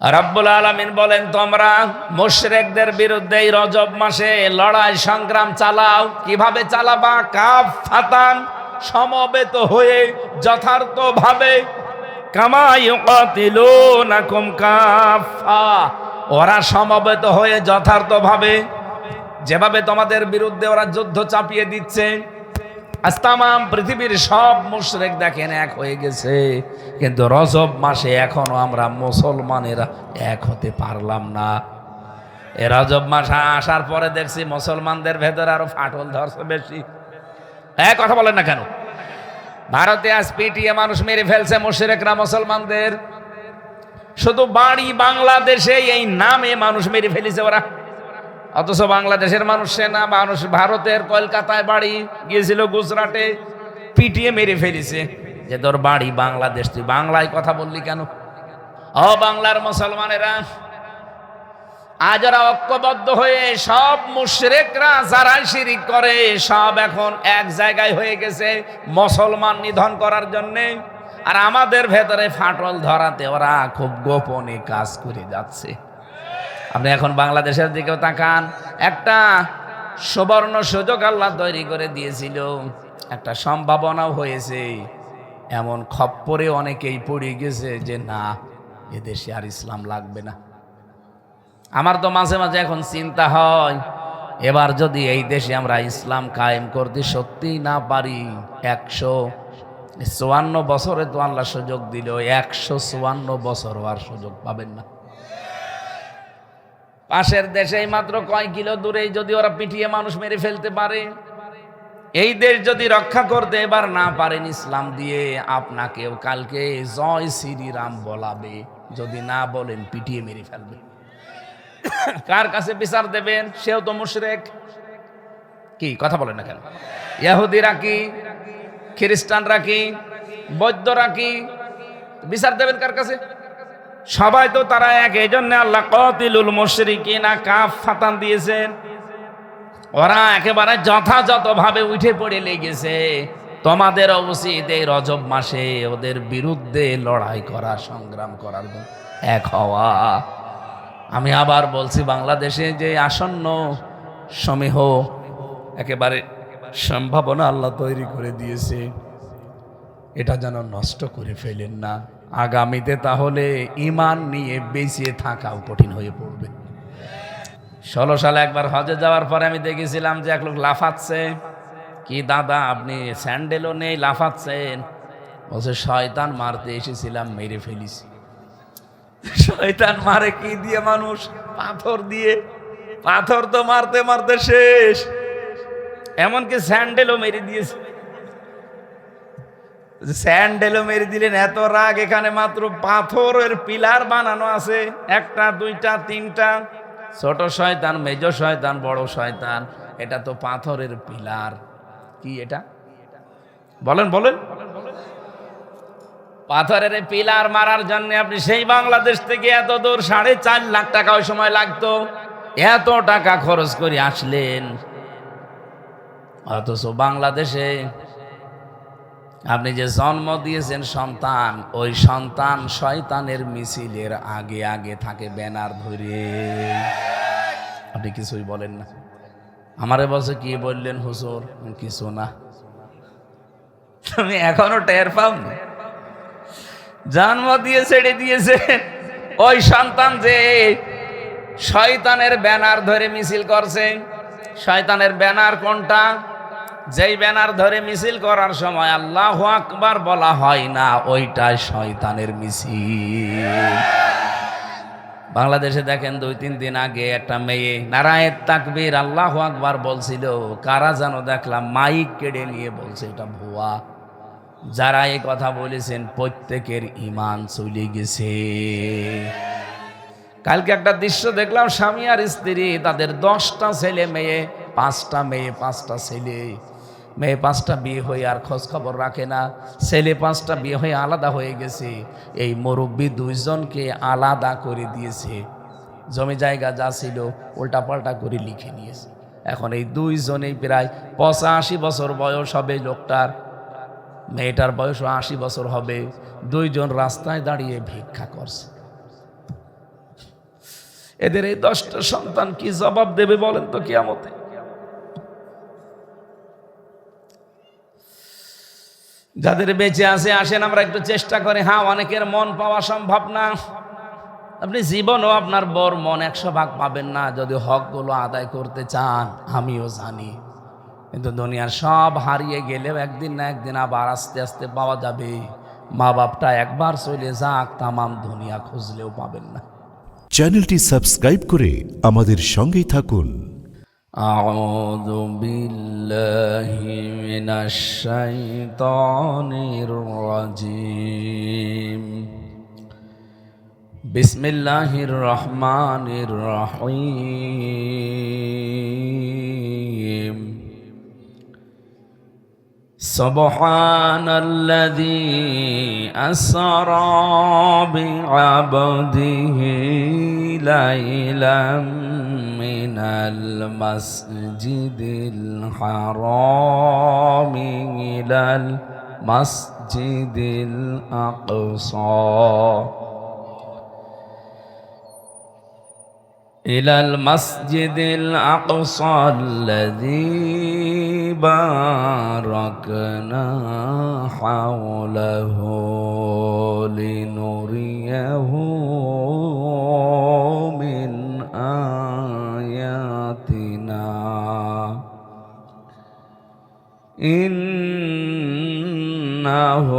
রব্বুল আলামিন বলেন, তোমরা মুশরিকদের বিরুদ্ধে এই রজব মাসে লড়াই সংগ্রাম চালাও। কিভাবে চালাবা? কাফাতান, সমবেত হয়ে যথার্থভাবে। কামা ইউকাতিলুনাকুম কাফা, ওরা সমবেত হয়ে যথার্থভাবে যেভাবে তোমাদের বিরুদ্ধে ওরা যুদ্ধ চাপিয়ে দিচ্ছে। আজ তামাম পৃথিবীর সব মুশরিক দেখেন এক হয়ে গেছে, কিন্তু রজব মাসে এখনো আমরা মুসলমানেরা এক হতে পারলাম না। এ রজব মাস আসার পরে দেখছি মুসলমানদের ভেতরে আরো ফাটল ধরছে বেশি। কথা বলেন না কেন? ভারতে আজ পিটিয়ে মানুষ মেরে ফেলছে মুশরিকরা মুসলমানদের। শুধু বাড়ি বাংলাদেশে এই নামে মানুষ মেরে ফেলেছে ওরা, অথচ বাংলাদেশের মানুষ সেনা মানুষ ভারতের কলকাতায় বাড়ি, গিয়েছিল গুজরাটে, পিটিয়ে মেরে ফেলেছে। যে তোর বাড়ি বাংলাদেশ, তুই বাংলায় কথা বললি কেন? বাংলার মুসলমানেরা আজ ওরা ঐক্যবদ্ধ হয়ে সব মুশরিকরা যারা শিরিক করে সব এখন এক জায়গায় হয়ে গেছে মুসলমান নিধন করার জন্যে। আর আমাদের ভেতরে ফাটল ধরাতে ওরা খুব গোপনে কাজ করে যাচ্ছে। আপনি এখন বাংলাদেশের দিকেও তাকান, একটা সুবর্ণ সুযোগ আল্লাহ তৈরি করে দিয়েছিল, একটা সম্ভাবনাও হয়েছে। এমন খপ্পরে অনেকেই পড়ে গেছে যে না, এদেশে আর ইসলাম লাগবে না। আমার তো মাঝে মাঝে এখন চিন্তা হয়, এবার যদি এই দেশে আমরা ইসলাম কায়েম করতে সত্যি না পারি, 154 বছরে তো আল্লাহ সুযোগ দিল, 154 বছর আর সুযোগ পাবেন না। পাশের দেশেই মাত্র কয় কিলো দূরেই যদি ওরা পিটিয়ে মানুষ মেরে ফেলতে পারে, এই দেশ যদি রক্ষা করতে এবার না পারেন ইসলাম দিয়ে, আপনাকেও কালকে জয় শ্রীরাম বলাবে, যদি না বলেন পিটিয়ে মেরে ফেলবে। কার কাছে বিচার দেবেন? সেও তো মুশরিক। কি কথা বলেন না কেন? ইহুদিরা কি, খ্রিস্টানরা কি, বৌদ্ধরা কি, বিচার দেবেন কার কাছে? সবাই তো তারা এক। এই জন্য আল্লাহ কাতিলুল মুশরিকিনা কাফাতান দিয়েছেন। ওরা একেবারে যথাযথভাবে উঠে পড়ে লেগেছে। তোমাদের উচিত এই রজব মাসে ওদের বিরুদ্ধে লড়াই করা, সংগ্রাম করার জন্য এক হওয়া। আমি আবার বলছি, বাংলাদেশে যে আসন্ন সমীহ একেবারে সম্ভাবনা আল্লাহ তৈরি করে দিয়েছে, এটা যেন নষ্ট করে ফেলেন না। আগামীতে তাহলে ইমান নিয়ে বেঁচে থাকাও কঠিন হয়ে পড়বে। 16 সালে একবার হজে যাওয়ার পরে আমি দেখেছিলাম যে এক লোক লাফাচ্ছে। কি দাদা, আপনি স্যান্ডেলও নেই লাফাচ্ছেন? বলছে শয়তান মারতে এসেছিলাম, মেরে ফেলিছি। শয়তান মারে কি দিয়ে? মানুষ পাথর দিয়ে। পাথর তো মারতে মারতে শেষ, এমনকি স্যান্ডেলও মেরে দিয়েছে। স্যান্ডেলও মেরে দিলেন, এত রাগ। এখানে মাত্র পাথরের পিলার বানানো আছে, 1টা 2টা 3টা। ছোট শয়তান, মেজ শয়তান, বড় শয়তান, এটা তো পাথরের পিলার। কি এটা বলেন বলেন? পাথরের পিলার মারার জন্য আপনি সেই বাংলাদেশ থেকে এত দূর 4.5 লাখ টাকা ওই সময় লাগতো, এত টাকা খরচ করে আসলেন। অথচ বাংলাদেশে আপনি যে জন্ম দিয়েছেন সন্তান, ওই সন্তান শয়তানের মিছিলের আগে আগে থাকে ব্যানার ধরে। আপনি কিছুই বলেন না। আমারে বলছে কি বললেন হুজুর? কিছু না। তুমি এখনো টের পাওনি? জন্ম দিয়ে ছেড়ে দিয়েছেন ওই সন্তান যে শয়তানের ব্যানার ধরে মিছিল করছে। শয়তানের ব্যানার কোনটা? যেই ব্যানার ধরে মিছিল করার সময় আল্লাহু আকবার বলা হয় না, ওইটাই শয়তানের মিছিল। বাংলাদেশে দেখেন 2-3 দিন আগে একটা মেয়ে নারায়ে তাকবীর আল্লাহু আকবার বলছিল, কারা যেন দেখলাম মাইক কেড়ে নিয়ে বলছে এটা ভুয়া। যারা এই কথা বলেছেন প্রত্যেকের ঈমান চলে গেছে। কালকে একটা দৃশ্য দেখলাম, স্বামী আর স্ত্রী, তাদের 10টা ছেলে মেয়ে, 5টা মেয়ে 5টা ছেলে। মেয়ে 5টা বিয়ে হয়ে আর খোঁজ খবর রাখে না, ছেলে 5টা বিয়ে হয়ে আলাদা হয়ে গেছে। এই মুরব্বী 2জনকে আলাদা করে দিয়েছে, জমি জায়গা যা ছিল উল্টাপাল্টা করে লিখে নিয়েছে। এখন এই 2জনেই প্রায় 85 বছর বয়স হবে লোকটার, মেয়েটার বয়স 80 বছর হবে। 2জন রাস্তায় দাঁড়িয়ে ভিক্ষা করছে। এদের এই 10টা সন্তান কি জবাব দেবে বলেন তো কিয়ামতে? যাদের বেঁচে আছে আসেন আমরা একটু চেষ্টা করি। হ্যাঁ, অনেকের মন পাওয়া সম্ভব না, আপনি জীবনও আপনার বর মন 100 ভাগ পাবেন না যদি হকগুলো আদায় করতে চান, আমিও জানি। কিন্তু দুনিয়ার সব হারিয়ে গেলেও একদিন না একদিন আবার আস্তে আস্তে পাওয়া যাবে। মা বাপটা একবার চলে যাক, তামাম দুনিয়া খুঁজলেও পাবেন না। চ্যানেলটি সাবস্ক্রাইব করে আমাদের সঙ্গেই থাকুন। আউযু বিল্লাহি মিনাশ শাইতানির রাজিম। বিসমিল্লাহির রহমানির রহিম। সুবহানাল্লাযী আসরা বিআবদিহি লাইলাম মিনাল মাসজিদিল হারামি ইলাল মাসজিদিল আকসা إلى المسجد الأقصى الذي باركنا حوله لنريه من آياتنا إنه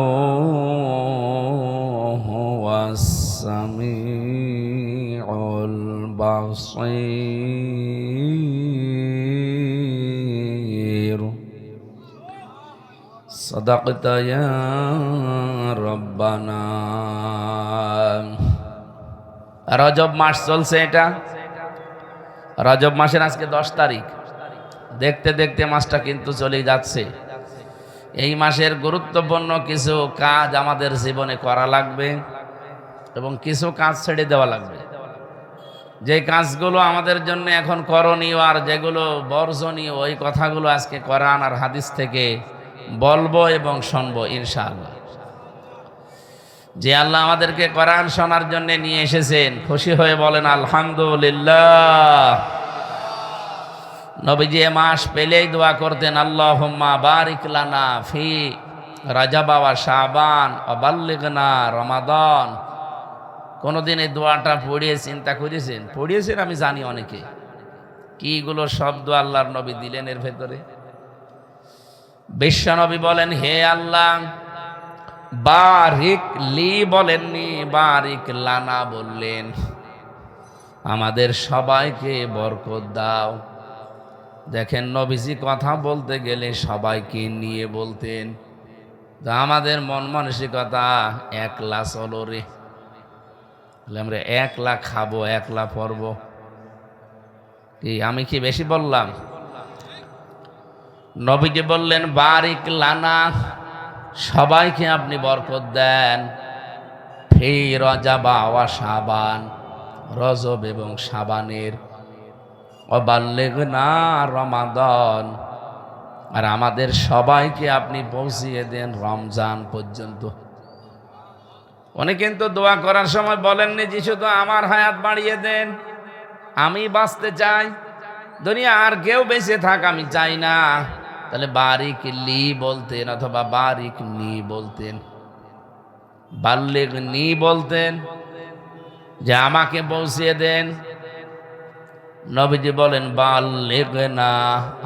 هو السميع البصير صدقت يا ربنا। রজব মাস চলছে, এটা রজব মাসের আজকে 10 তারিখ। দেখতে দেখতে মাসটা কিন্তু চলে যাচ্ছে। এই মাসের গুরুত্বপূর্ণ কিছু কাজ আমাদের জীবনে করা লাগবে এবং কিছু কাজ ছেড়ে দেওয়া লাগবে। যে কাজগুলো আমাদের জন্য এখন করণীয় আর যেগুলো বর্জনীয়, ওই কথাগুলো আজকে কোরআন আর হাদিস থেকে বলবো এবং শুনবো ইনশাআল্লাহ। যে আল্লাহ আমাদেরকে কোরআন শোনার জন্য নিয়ে এসেছেন, খুশি হয়ে বলেন আলহামদুলিল্লাহ। নবীজি এ মাস পেলেই দোয়া করতেন, আল্লাহুম্মা বারিক লানা ফি রাজাব ওয়া শাবান ওয়া বাল্লিগনা রমাদান। কোনদিন এই দোয়াটা পড়িয়ে চিন্তা করেছেন? পড়িয়েছেন আমি জানি অনেকে। কিগুলো শব্দ আল্লাহর নবী দিলেন এর ভেতরে। বিশ্ব নবী বলেন, হে আল্লাহ, বারিক লি বলেননি, বারিক লানা বললেন। আমাদের সবাইকে বরকত দাও। দেখেন, নবীজি কথা বলতে গেলে সবাইকে নিয়ে বলতেন। তো আমাদের মন মানসিকতা একলা চলো রে, আমরা একলা খাবো, একলা পড়বো। কি আমি কি বেশি বললাম? নবীজি বললেন বারিক লানা, সবাইকে আপনি বরকত দেন। ফি রজব ওয়া শাবান, রজব এবং শাবানের, ওয়া বাল্লিগনা রমাদান, আর আমাদের সবাইকে আপনি পৌঁছিয়ে দেন রমজান পর্যন্ত। উনি কিন্তু দোয়া করার সময় বলেননি যে শুধু আমার হায়াত বাড়িয়ে দেন, আমি বাঁচতে চাই, দুনিয়া আর কেউ বেঁচে থাক আমি চাই না। তাহলে বারিক লি বলতেন অথবা বারিক নি বলতেন। বাল্লিগ নি বলতেন যে আমাকে পৌঁছিয়ে দেন। নবীজি বলেন বাল্লিগ না,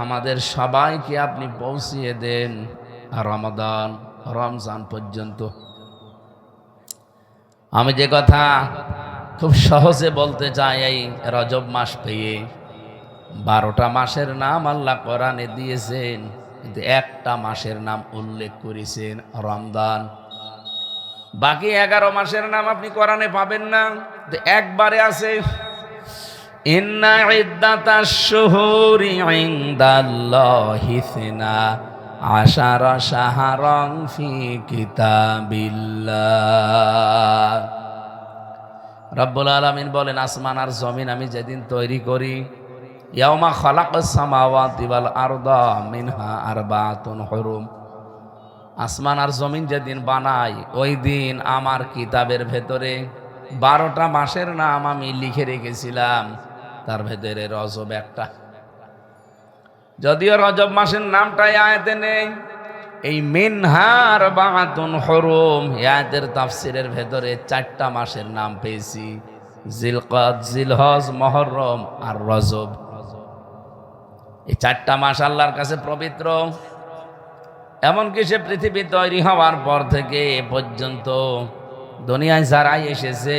আমাদের সবাইকে আপনি পৌঁছিয়ে দেন রমাদান, রমজান পর্যন্ত। আমি যে কথা খুব সহজে বলতে চাই, এই রজব মাস পেয়ে 12টা মাসের নাম আল্লাহ কোরআনে দিয়েছেন, কিন্তু একটা মাসের নাম উল্লেখ করেছেন রমজান। বাকি 11 মাসের নাম আপনি কোরআনে পাবেন না, একবারে আছে। ইন্না ইদ্দাতাশ শুহুরি ইনদাল্লাহি ইসনা আশারা শাহরান ফি কিতাবিল্লাহ। রব্বুল আলামিন বলেন, আসমান আর জমিন আমি যেদিন তৈরি করি, ইয়াউমা খালাকাস সামাওয়াতি ওয়াল আরদা মিনহা আরবাতুন হুরুম, আসমান আর জমিন যেদিন বানাই, ওই দিন আমার কিতাবের ভেতরে 12টা মাসের নাম আমি লিখে রেখেছিলাম, তার ভেতরে রজব একটা। যদিও রজব মাসের নামটাই আয়াতে নেই, এই মিনহার বাতুন হরুম আয়াতের তাফসিরের ভেতরে 4টা মাসের নাম পেয়েছি, জিলকাদ, জিলহজ, মুহররম আর রজব। এই 4টা মাস আল্লাহর কাছে পবিত্র। এমনকি সে পৃথিবী তৈরি হওয়ার পর থেকে এ পর্যন্ত দুনিয়ায় যারাই এসেছে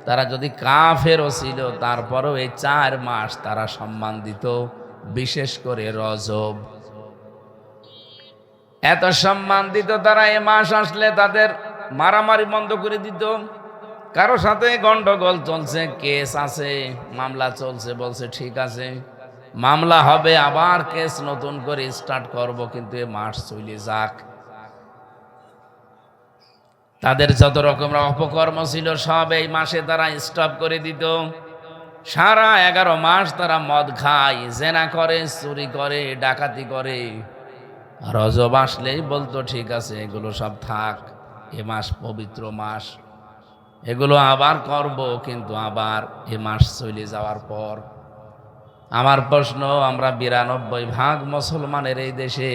তারা যদি কাফেরও ছিল, তারপরেও এই 4 মাস তারা সম্মান দিত, বিশেষ করে রজব। এত সম্মান দিত তারা, এ মাস আসলে তাদের মারামারি বন্ধ করে দিত। কারো সাথে গন্ডগোল চলছে, কেস আছে, মামলা চলছে, বলছে ঠিক আছে মামলা হবে, আবার কেস নতুন করে স্টার্ট করব, কিন্তু এ মাস চলে যাক। তাদের যত রকমের অপকর্ম ছিল সব এই মাসে তারা স্টপ করে দিত। সারা 11 মাস তারা মদ খায়, জেনা করে, চুরি করে, ডাকাতি করে। রজব আসলেই বলতো ঠিক আছে এগুলো সব থাক, এ মাস পবিত্র মাস, এগুলো আবার করব, কিন্তু আবার এ মাস চলে যাওয়ার পর। আমার প্রশ্ন, আমরা 92% মুসলমানের এই দেশে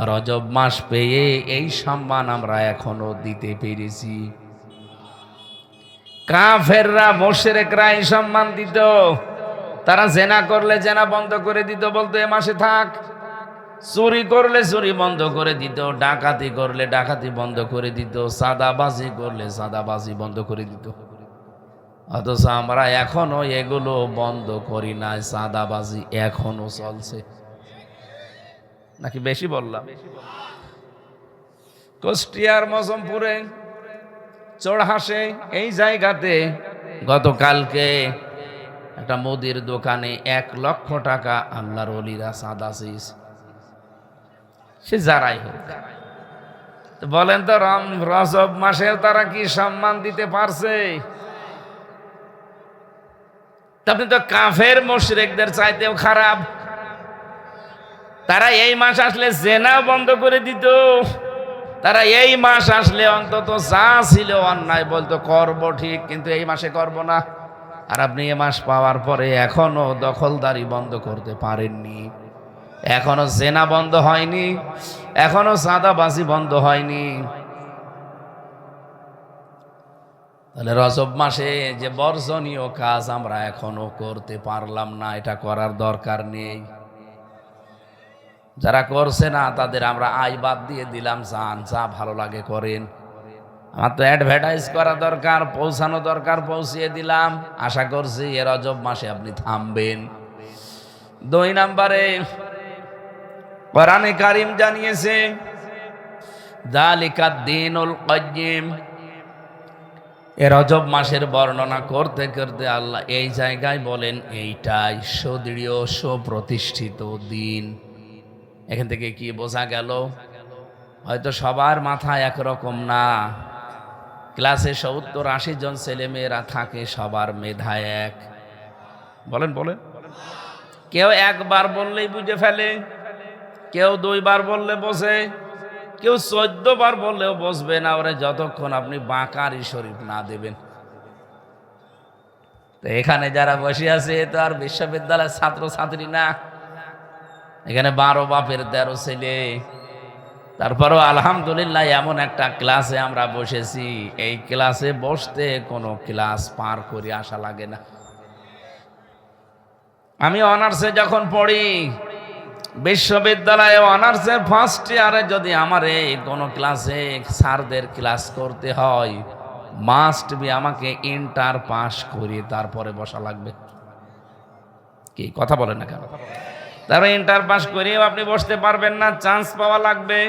রজব মাস পেয়ে এই সম্মান আমরা এখনো দিতে পেরেছি? কাফেররা, মুশরিকরা এই সম্মান দিত। তারা জেনা করলে জেনা বন্ধ করে দিত, বলতো এ মাসে থাক। চুরি করলে চুরি বন্ধ করে দিত, ডাকাতি করলে ডাকাতি বন্ধ করে দিত, সাদাবাজি করলে সাদাবাজি বন্ধ করে দিত। অথচ আমরা এখনো এগুলো বন্ধ করি না, সাদাবাজি এখনো চলছে। নাকি বেশি বললাম? কুষ্টিয়ার মজমপুরে চড়হাসে এই জায়গাতে গতকালকে একটা মুদির দোকানে 1 লক্ষ টাকা আল্লাহর ওলিরা চাঁদা চেয়েছে। সে যারাই হোক, বলেন তো রজব মাসে তারা কি সম্মান দিতে পারছে? আপনি তো কাফের মুশরিকদের চাইতেও খারাপ। তারা এই মাস আসলে জেনা বন্ধ করে দিত, তারা এই মাস আসলে অন্তত যা ছিল অন্যায় বলতো করব ঠিক, কিন্তু এই মাসে করব না। আর আপনি এ মাস পাওয়ার পরে এখনো দখলদারি বন্ধ করতে পারেননি, এখনো জেনা বন্ধ হয়নি, এখনো চাঁদাবাজি বন্ধ হয়নি। তাহলে রজব মাসে যে বর্জনীয় কাজ আমরা এখনো করতে পারলাম না, এটা করার দরকার নেই। যারা করছে না তাদের আমরা আয় বাদ দিয়ে দিলাম, যান যা ভালো লাগে করেন। আমার তো অ্যাডভার্টাইজ করা দরকার, পৌঁছানো দরকার, পৌঁছিয়ে দিলাম। আশা করছি এ রজব মাসে আপনি থামবেন। 2 নম্বরে কোরআনে কারীম জানিয়েছে যালিকাদ দীনুল কাইয়্যিম। এ রজব মাসের বর্ণনা করতে করতে আল্লাহ এই জায়গায় বলেন এইটাই সুদৃঢ় সুপ্রতিষ্ঠিত দিন। এখান থেকে কি বোঝা গেল? হয়তো সবার মাথা একরকম না, ক্লাসে 70-80 জন ছেলে মেয়েরা থাকে, সবার মেধা এক। বলেন বলেন, কেউ একবার বললেই বুঝে ফেলে, কেউ 2 বার বললে বোঝে, কেউ 14 বার বললেও বসবে না, ওরে যতক্ষণ আপনি বাঁকারি শরীফ না দেবেন। তো এখানে যারা বসে আছে তো আর বিশ্ববিদ্যালয়ের ছাত্র ছাত্রী না, এখানে 12 বাপের 13 ছেলে। তারপরেও আলহামদুলিল্লাহ এমন একটা ক্লাসে আমরা বসেছি, এই ক্লাসে বসতে কোনো ক্লাস পার করে আসা লাগে না। আমি অনার্সে যখন পড়ি, বিশ্ববিদ্যালয়ে অনার্সের ফার্স্ট ইয়ারে যদি আমার এই কোনো ক্লাসে স্যারদের ক্লাস করতে হয়, মাস্ট বি আমাকে ইন্টার পাস করে তারপরে বসা লাগবে। কি কথা বলেন না কেন? তারপরে ইন্টার পাস করেও আপনি বসতে পারবেন না, চান্স পাওয়া লাগবে।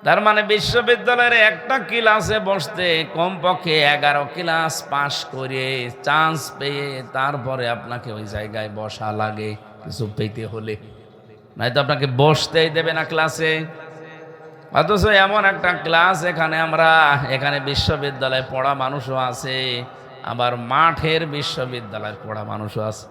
তার মানে বিশ্ববিদ্যালয়ের একটা ক্লাসে বসতে কমপক্ষে 11 ক্লাস পাস করে চান্স পেয়ে তারপরে আপনাকে ওই জায়গায় বসা লাগে কিছু পেতে হলে, নয়তো আপনাকে বসতেই দেবে না ক্লাসে। অথচ এমন একটা ক্লাস এখানে বিশ্ববিদ্যালয়ে পড়া মানুষও আছে, আবার মাঠের বিশ্ববিদ্যালয়ে পড়া মানুষও আছে।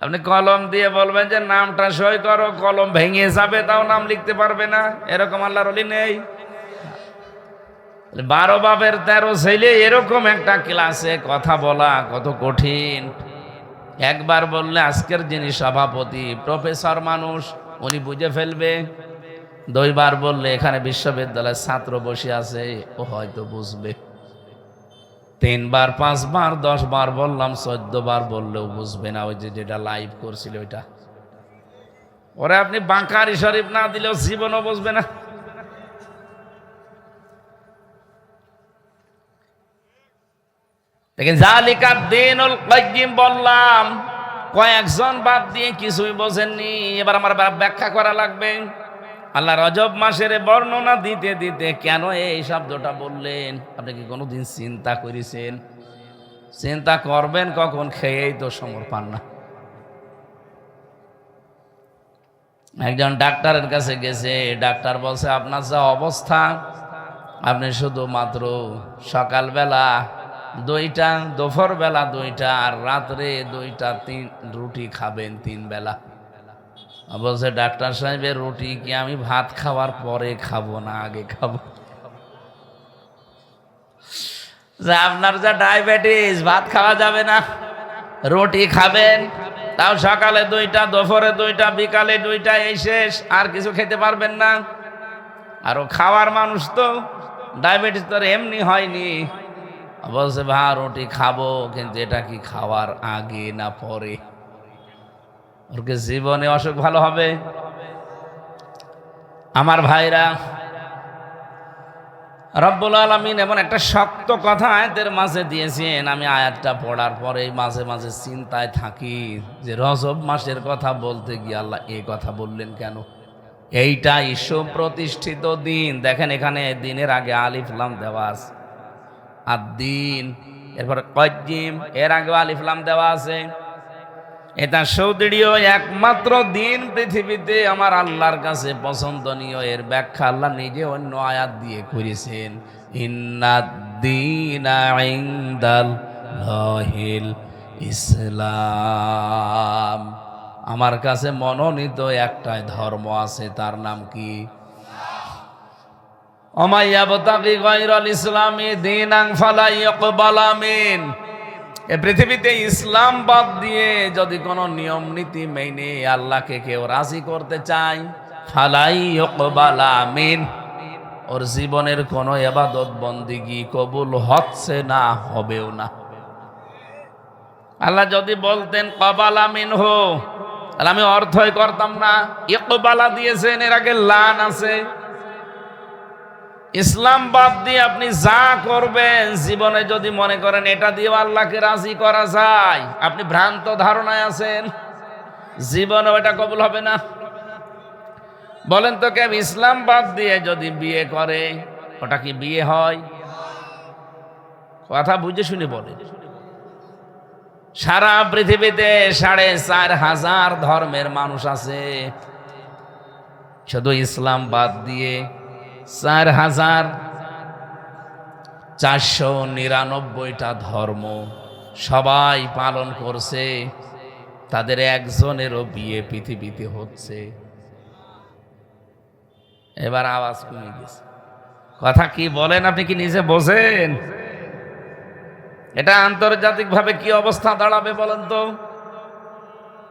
আপনি কলম দিয়ে বলবেন যে নামটা সই করো, কলম ভেঙে যাবে, তাও নাম লিখতে পারবে না, এরকম আল্লাহর ওলি নেই। 12 বাপের 13 ছেলে, এরকম একটা ক্লাসে কথা বলা কত কঠিন। একবার বললে আজকের যিনি সভাপতি প্রফেসর মানুষ, উনি বুঝে ফেলবে। 2 বার বললে এখানে বিশ্ববিদ্যালয়ের ছাত্র বসে আছে, ও হয়তো বুঝবে। 3 বার 5 বার 10 বার বললাম, 14 বার বললেও বুঝবে না। ওই যেটা লাইভ করছিল ওইটা, ওরে আপনি বাঁকারি শরীফ না দিলেও জীবনও বুঝবে না। দেখেন, জালিকাদ দীনুল কাইয়্যিম বললাম, কয়েকজন বাদ দিয়ে কিছুই বোঝেননি। এবার আমার ব্যাখ্যা করা লাগবে। আল্লাহ রজব মাসের বর্ণনা দিতে দিতে কেন এই শব্দটা বললেন, আপনি কি কোনোদিন চিন্তা করেছেন? চিন্তা করবেন কখন? খেয়েই তো সমর পান না। একজন ডাক্তারের কাছে গেছে, ডাক্তার বলছে আপনার যা অবস্থা, আপনি শুধুমাত্র সকালবেলা 2টা, দুপুর বেলা 2টা, আর রাত্রে 2টা 3 রুটি খাবেন 3 বেলা। বলছে ডাক্তার সাহেবের রুটি কি আমি ভাত খাওয়ার পরে খাবো না আগে খাবো? আপনার যা ডায়াবেটিস, ভাত খাওয়া যাবে না, রুটি খাবেন, তাও সকালে 2টা, দুপুরে 2টা, বিকালে 2টা, এই শেষ। আর কিছু খেতে পারবেন না। আরো খাওয়ার মানুষ তো, ডায়াবেটিস তো এমনি হয়নি। বলছে ভাই রুটি খাবো, কিন্তু এটা কি খাওয়ার আগে না পরে? ওর কি জীবনে অসুখ ভালো হবে? আমার ভাইরা, রব্বুল আলামিন এমন একটা শক্ত কথা আয়াতের মাঝে দিয়েছেন, আমি আয়াতটা পড়ার পরে মাঝে মাঝে চিন্তায় থাকি যে রজব মাসের কথা বলতে গিয়ে আল্লাহ এই কথা বললেন কেন? এইটাই সুপ্রতিষ্ঠিত দিন। দেখেন এখানে দিনের আগে আলিফ লাম দেওয়া আছে, আর দিন, এরপর কাইয়্যিম, এর আগে আলিফ লাম দেওয়া আছে। এটা সুদৃঢ় একমাত্র দিন পৃথিবীতে আমার আল্লাহর কাছে পছন্দনীয়। এর ব্যাখ্যা আল্লাহ নিজে অন্য আয়াত দিয়ে করেছেন, ইন্নাদ-দীনা ইনদাল্লাহিল ইসলাম। আমার কাছে মনোনীত একটাই ধর্ম আছে, তার নাম কি? ওমাই ইয়াবতাগি গায়রাল ইসলামি দীনান ফালা ইউকবালা মিন। এই পৃথিবীতে ইসলাম বাদ দিয়ে যদি কোনো নিয়ম নীতি মেনে আল্লাহকে কেউ রাজি করতে চায়, ফালাই ইউকবালা মিন, ওর জীবনের কোনো ইবাদত বন্দেগী কবুল হচ্ছে না, হবেও না। আল্লাহ যদি বলতেন কবালা মিনহু, তাহলে আমি অর্থই করতাম না। ইকবালা দিয়েছেন, এর আগে লান আছে। ইসলাম বাদ দিয়ে আপনি যা করবেন জীবনে, যদি মনে করেন এটা দিয়ে আল্লাহকে রাজি করা যায়, আপনি ভ্রান্ত ধারণায় আছেন, জীবনে ওটা কবুল হবে না। বলেন তো, কেউ ইসলাম বাদ দিয়ে যদি বিয়ে করে, ওটা কি বিয়ে হয়? কথা বুঝে শুনে বলে। সারা পৃথিবীতে 4,500 ধর্মের মানুষ আছে, শুধু ইসলাম বাদ দিয়ে 4,499টা ধর্ম সবাই পালন করছে। তাদের একজনেরও বিয়ে পৃথিবীতে হচ্ছে। এবার আওয়াজ কমে গেছে। কথা কি বলেন, আপনি কি নিজে বোঝেন? এটা আন্তর্জাতিকভাবে কি অবস্থা দাঁড়াবে বলেন তো?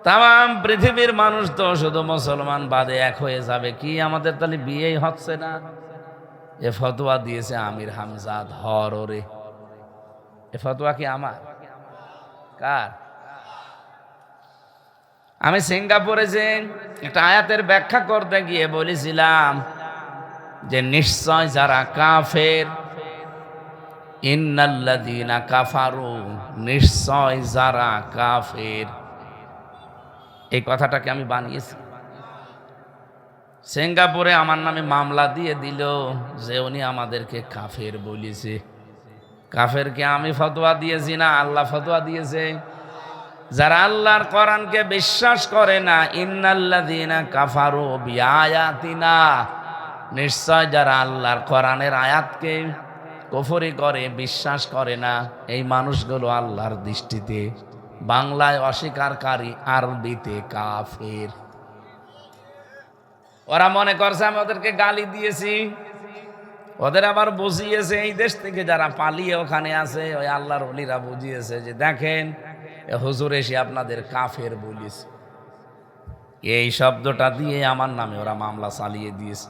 তাম পৃথিবীর মানুষ তো শুধু মুসলমান বাদে এক হয়ে যাবে। কি আমাদের তাহলে বিয়েই হচ্ছে না? এ ফতোয়া দিয়েছে আমির হামজা, ধর ওরে। এ ফতোয়া কি আমার? কার? আমি সিঙ্গাপুরে যে একটা আয়াতের ব্যাখ্যা করতে গিয়ে বলেছিলাম যে নিশ্চয় যারা কাফের, ইন্নাল্লাযীনা কাফারু, নিশ্চয় যারা কাফের, এই কথাটাকে আমি বানিয়েছি। সিঙ্গাপুরে আমার নামে মামলা দিয়ে দিল যে উনি আমাদেরকে কাফের বলেছে। কাফেরকে আমি ফতোয়া দিয়েছি না, আল্লাহ ফতোয়া দিয়েছে। যারা আল্লাহর কোরআনকে বিশ্বাস করে না, ইন্নাল্লাযীনা কাফারু বিআয়াতিনা, নিশ্চয় যারা আল্লাহর কোরআনের আয়াতকে কুফরি করে, বিশ্বাস করে না, এই মানুষগুলো আল্লাহর দৃষ্টিতে বাংলায় অস্বীকারী, আরবিতে কাফের। ওরা মনে করছে আমি ওদেরকে গালি দিয়েছি। ওদের আবার বুঝিয়েছে, এই দেশ থেকে যারা পালিয়ে ওখানে আছে ওই আল্লাহর ওলিরা বুঝিয়েছে যে দেখেন হুজুর এসে আপনাদের কাফের বলিস, এই শব্দটা দিয়ে আমার নামে ওরা মামলা চালিয়ে দিয়েছে।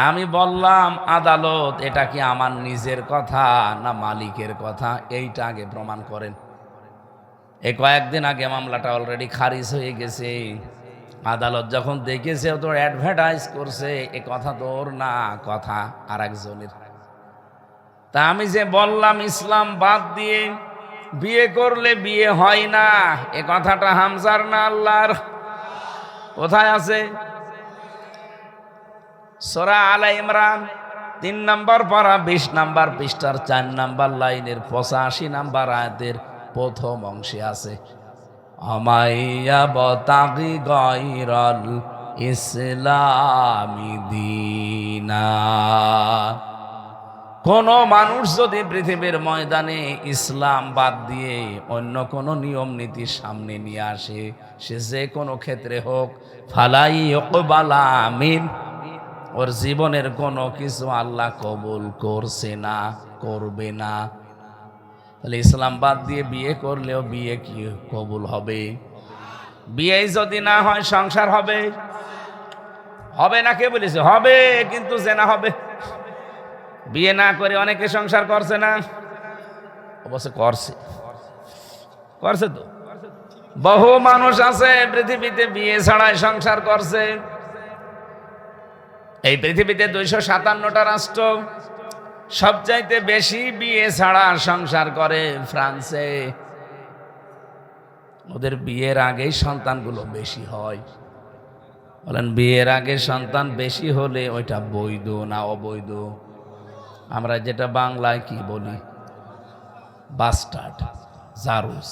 আমি বললাম আদালত এটা কি আমার নিজের কথা না মালিকের কথা, এইটা আগে প্রমাণ করেন। এই কয়েকদিন আগে মামলাটা অলরেডি খারিজ হয়ে গেছে। আদালত যখন দেখেছে ও তো অ্যাডভার্টাইজ করছে, এ কথা তো ওর না, কথা আর একজনের। তা আমি যে বললাম ইসলাম বাদ দিয়ে বিয়ে করলে বিয়ে হয় না, এ কথাটা হামজার না আল্লাহর? কোথায় আছে? সূরা আলে ইমরান 3 নম্বর পারা 20 নম্বর পৃষ্ঠার 4 নম্বর লাইনের 85 নম্বর আয়াতের প্রথম অংশে আছে, আমাইয়া বতাগি গায়রাল ইসলামি দীনা। কোন মানুষ যদি পৃথিবীর ময়দানে ইসলাম বাদ দিয়ে অন্য কোন নিয়ম নীতি সামনে নিয়ে আসে, সে যে কোনো ক্ষেত্রে হোক, ফালাই ইকবালা আমিন, ওর জীবনের কোনো কিছু আল্লাহ কবুল করছে না, করবে না। তাহলে ইসলাম বাদ দিয়ে বিয়ে করলেও বিয়ে কি কবুল হবে? বিয়ে যদি না হয় সংসার হবে? হবে না কে বলেছে? হবে, কিন্তু জেনা হবে। বিয়ে না করে অনেকে সংসার করছে না? অবশ্য করছে, করছে তো। বহু মানুষ আছে পৃথিবীতে বিয়ে ছাড়াই সংসার করছে। এই পৃথিবীতে 257টা রাষ্ট্র, সবচাইতে বেশি বিয়ে ছাড়া সংসার করে ফ্রান্সে। ওদের বিয়ের আগেই সন্তানগুলো বেশি হয়। বলেন বিয়ের আগে সন্তান বেশি হলে ওইটা বৈধ না অবৈধ? আমরা যেটা বাংলায় কি বলি, বাস্টার্ড, জারুস।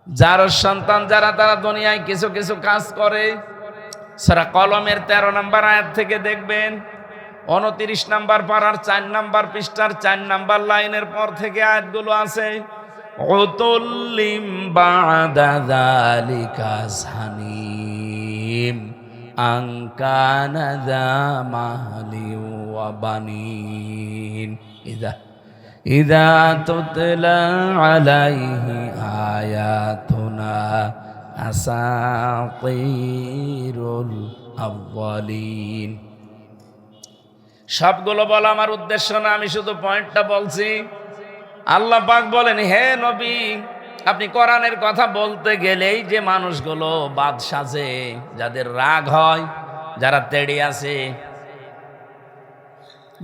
জারুস সন্তান যারা, তারা দুনিয়ায় কিছু কিছু কাজ করে। সূরা কলমের 13 নম্বর আয়াত থেকে দেখবেন, 29 নম্বর পারার 4 নম্বর পৃষ্ঠার 4 নম্বর লাইনের পর থেকে আয়াতগুলো আছে। উতুল্লিম বাদা যালিকা জানিম আনকানা যা মালি ওয়া বানিন ইযা তুতলা আলাইহি আয়াতুনা আসাতিরুল আউয়ালিন। সবগুলো বলা আমার উদ্দেশ্য না, আমি শুধু পয়েন্টটা বলছি। আল্লাহ পাক বলেন, হে নবী, আপনি কোরআনের কথা বলতে গেলেই যে মানুষগুলো বাদ সাজে, যাদের রাগ হয়, যারা তেড়ে আসে,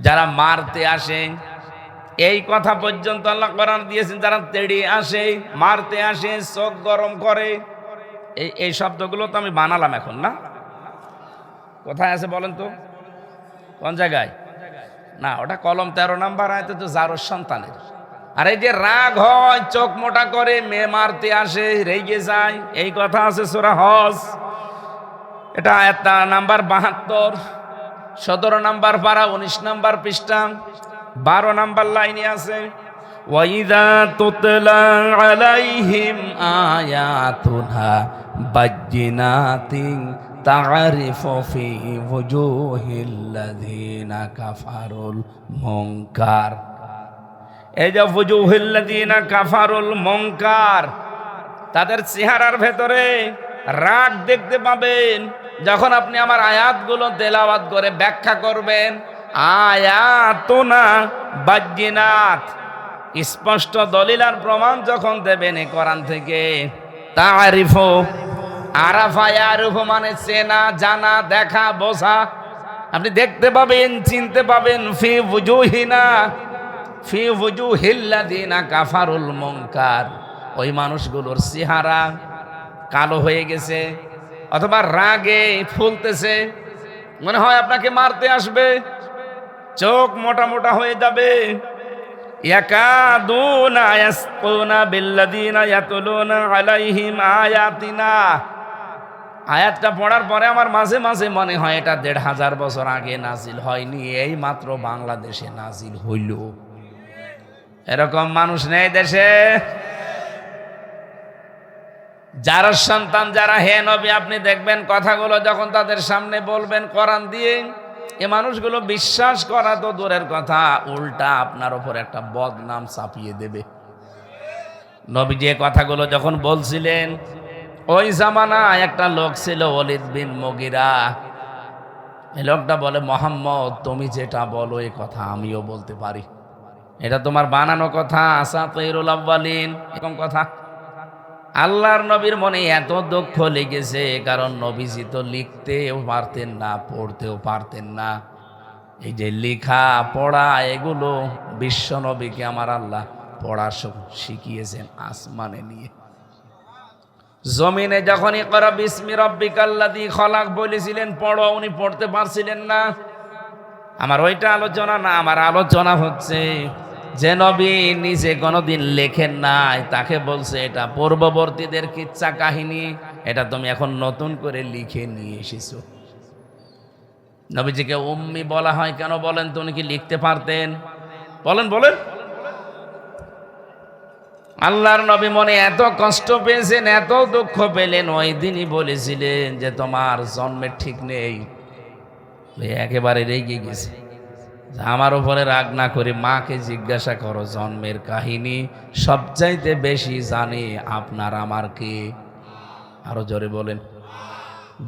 যারা মারতে আসে, এই কথা পর্যন্ত আল্লাহ কোরআন দিয়েছেন। যারা তেড়ে আসে, মারতে আসে, চোখ গরম করে, এই শব্দগুলো তো আমি বানালাম এখন না? কোথায় আছে বলেন তো, কোন জায়গায়? না, ওটা কলম 13 নম্বর আয়াতে তো জারুস সন্তানের। আর এই যে রাগ হয়, চোখ মোটা করে, মেয়ে মারতে আসে, রেগে যায়, এই কথা আছে সূরা হজ, এটা আয়াত নাম্বার 72, 17 নম্বর পারা 19 নম্বর পৃষ্ঠা 12 নম্বর লাইনে আছে। ওয়াইদা তুতলা আলাইহিম আয়াতুনা বাজ্জিনাতিন তা'রিফু ফি ওয়ুজুহিল্লাযিনা কাফারুল মুনকার। এই যে ওয়ুজুহিল্লাযিনা কাফারুল মুনকার, তাদের চেহারার ভেতরে রাগ দেখতে পাবেন যখন আপনি আমার আয়াতগুলো তেলাওয়াত করে ব্যাখ্যা করবেন। আয়াতুনা বাজ্জিনাত, স্পষ্ট দলিল আর প্রমাণ যখন দেবেন এই কোরআন থেকে। তা'রিফু, আরাফা ইয়ারিফু মানে চেনা, জানা, দেখা, বোঝা। আপনি দেখতে পাবেন, চিনতে পাবেন। ফি ওয়ুজুহিনা, ফি ওয়ুজুহিল্লাযিনা কাফারুল মুনকার, ওই মানুষগুলোর চেহারা কালো হয়ে গেছে, অথবা রাগে ফুলতেছে, মনে হয় আপনাকে মারতে আসবে, চোখ মোটা মোটা হয়ে যাবে। ইয়াকাদুনা ইয়াসকুনা বিল্লাযিনা ইয়াতুলুনা আলাইহিম আয়াতিনা। আয়াতটা পড়ার পরে আমার মাঝে মাঝে মনে হয় এটা 1500 বছর আগে নাজিল হয়নি, এই মাত্র বাংলাদেশে নাজিল হইল। এরকম মানুষ নেই দেশে? যারা সন্তান, যারা হে নবী, আপনি দেখবেন কথাগুলো যখন তাদের সামনে বলবেন কোরআন দিয়ে, এ মানুষগুলো বিশ্বাস করা তো দূরের কথা, উল্টা আপনার উপর একটা বদনাম চাপিয়ে দেবে। নবী যে কথাগুলো যখন বলছিলেন, ওই জামানায় একটা লোক ছিল ওয়ালিদ বিন মুগিরা। এই লোকটা বলে, মোহাম্মদ তুমি যেটা বলো এই কথা আমিও বলতে পারি, এটা তোমার বানানো কথা, আসাতিরুল আউয়ালিন এরকম কথা। আল্লাহর নবীর মনে এত দুঃখ লেগেছে, কারণ নবীজি তো লিখতেও পারতেন না, পড়তেও পারতেন না। এই যে লেখা পড়া এগুলো বিশ্ব নবীকে আমার আল্লাহ পড়া শিখিয়েছেন আসমানে নিয়ে। জমিনে যখন ইকরা বিসমি রাব্বিকাল্লাযী খলাক বলেছিলেন পড়ো, উনি পড়তে পারছিলেন না। আমার ওইটা আলোচনা না, আমার আলোচনা হচ্ছে যে নবী নিজে কোনোদিন লেখেন নাই, তাকে বলছে এটা পূর্ববর্তীদের কিচ্ছা কাহিনী, এটা তুমি এখন নতুন করে লিখে নিয়ে এসেছো। নবীজিকে উম্মি বলা হয় কেন বলেন তো? উনি কি লিখতে পারতেন? বলেন বলেন। আল্লাহর নবী মনে এত কষ্ট পেয়েছেন, এত দুঃখ পেলেন, ওই দিনই বলেছিলেন যে তোমার জন্মের ঠিক নেই। একেবারে রেগে গেছে, আমার উপরে রাগ না করে মাকে জিজ্ঞাসা করো, জন্মের কাহিনী সবচাইতে বেশি জানে আপনার আমার কে? আরো জোরে বলেন।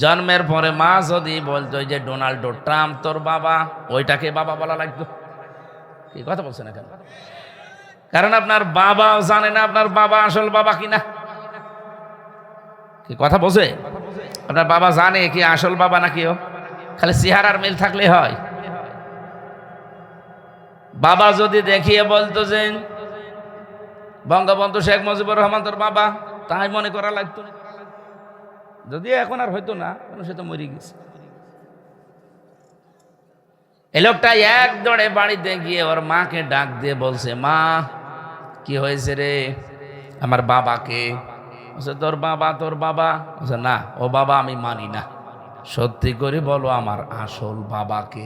জন্মের পরে মা যদি বলতো যে ডোনাল্ড ট্রাম্প তোর বাবা, ওইটাকে বাবা বলা লাগতো? কি কথা বলছে না কেন? কারণ আপনার বাবাও জানে না আপনার বাবা আসল বাবা কিনা। কি কথা বলছে? আপনার বাবা জানে কি আসল বাবা নাকি? ও খালি চেহারার মিল থাকলে হয়? বাবা যদি দেখিয়ে বলতো যে বঙ্গবন্ধু শেখ মুজিবুর রহমান তোর বাবা, তাই মনে করা লাগতো। যদিও এখন আর হয়তো না, কারণ সে তো মরে গেছে। এই লোকটা এক দৌড়ে বাড়িতে গিয়ে ওর মাকে ডাক দিয়ে বলছে, মা কি হয়েছে রে? আমার বাবাকে। তোর বাবা? তোর বাবা? না, ও বাবা আমি মানি না, সত্যি করে বলো আমার আসল বাবাকে।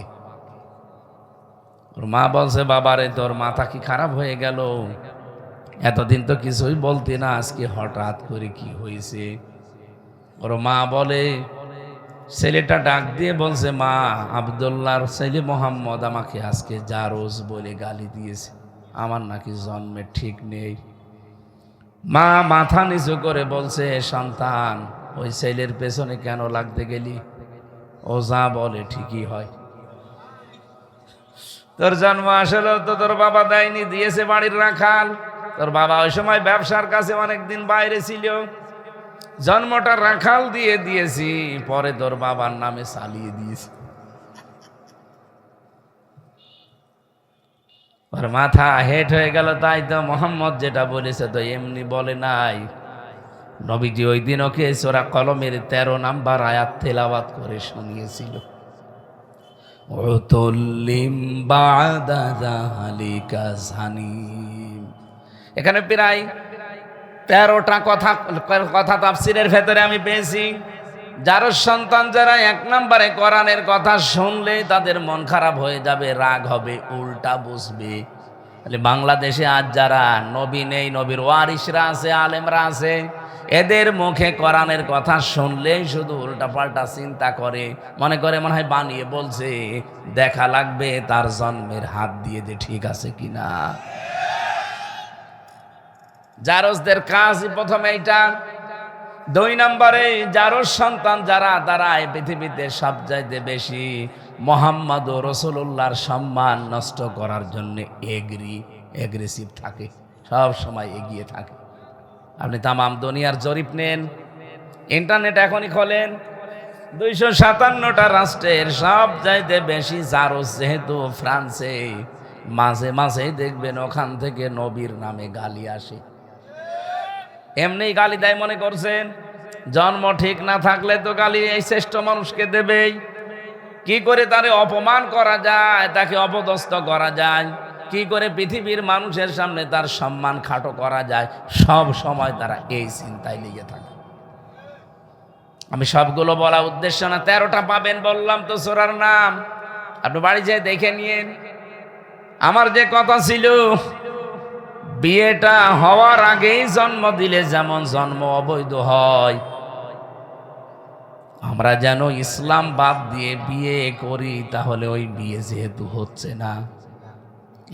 ওর মা বলছে, বাবারে তোর মাথা কি খারাপ হয়ে গেল? এতদিন তো কিছুই বলতে না, আজকে হঠাৎ করে কি হয়েছে? ওর মা বলে, ছেলেটা ডাক দিয়ে বলছে, মা আব্দুল্লাহর ছেলে মোহাম্মদ আমাকে আজকে জারজ বলে গালি দিয়েছে, আমার নাকি জন্মের ঠিক নেই। মা মাথা নিচু করে বলছে, সন্তান ওই ছেলের পেছনে কেন লাগতে গেলি? ও যা বলে ঠিকই হয়। তোর জন্ম আসলে তো তোর বাবা দেয়নি, দিয়েছে বাড়ির রাখাল। তোর বাবা ওই সময় ব্যবসার কাছে অনেকদিন বাইরে ছিল, জন্মটা রাখাল দিয়ে দিয়েছি, পরে তোর বাবার নামে চালিয়ে দিয়েছি। ওর মাথা হেট হয়ে গেল। তাই তো মোহাম্মদ যেটা বলেছে তো এমনি বলে নাই। নবীজি ওই দিন ওকে সূরা কলমের 13 নাম্বার আয়াত তেলাওয়াত করে শুনিয়েছিল। এখানে প্রায় 13টা কথা তাফসীরের ভেতরে আমি পেয়েছি। যার সন্তান যারা 1 নম্বরে কোরআনের কথা শুনলে তাদের মন খারাপ হয়ে যাবে, রাগ হবে, উল্টা বুঝবে। তাহলে বাংলাদেশে আজ যারা নবী নেই, নবীর ওয়ারিসরা আছে, আলেমরা আছে, এদের মুখে কোরআনের কথা শুনলেই শুধু উল্টাপাল্টা চিন্তা করে, মনে করে মনে হয় বানিয়ে বলছে। দেখা লাগবে তার জন্মের হাত দিয়ে যে ঠিক আছে কিনা। জারজদের কাজই প্রথমে এইটা। 2 নম্বরে জারজ সন্তান যারা, তারা এই পৃথিবীতে সবচাইতে বেশি মুহাম্মদ রাসূলুল্লাহর সম্মান নষ্ট করার জন্য এগ্রেসিভ থাকে, সব সময় এগিয়ে থাকে। আপনি তামাম দুনিয়ার জরিপ নেন, ইন্টারনেট এখনই খোলেন, 257টা রাষ্ট্রের সবচাইতে বেশি জারজ যেহেতু ফ্রান্সে, মাঝে মাঝে দেখবেন ওখান থেকে নবীর নামে গালি আসে। এমনি গালি দেয় মনে করছেন? জন্ম ঠিক না থাকলে তো গালি এই শ্রেষ্ঠ মানুষকে দেবেই। কি করে তারে অপমান করা যায়, তাকে অপদস্থ করা যায়, কি করে পৃথিবীর মানুষের সামনে তার সম্মান খাটো করা যায়, সব সময় তারা এই চিন্তায় লেগে থাকে। আমি সবগুলো বলা উদ্দেশ্য না, 13টা পাবেন বললাম তো সূরার নাম, আপনি বাড়ি যেয়ে দেখে নিয়েন। আমার যে কথা ছিল, বিয়েটা হওয়ার আগেই জন্ম দিলে যেমন জন্ম অবৈধ হয়, আমরা যেন ইসলাম বাদ দিয়ে বিয়ে করি, তাহলে ওই বিয়ে যেহেতু হচ্ছে না।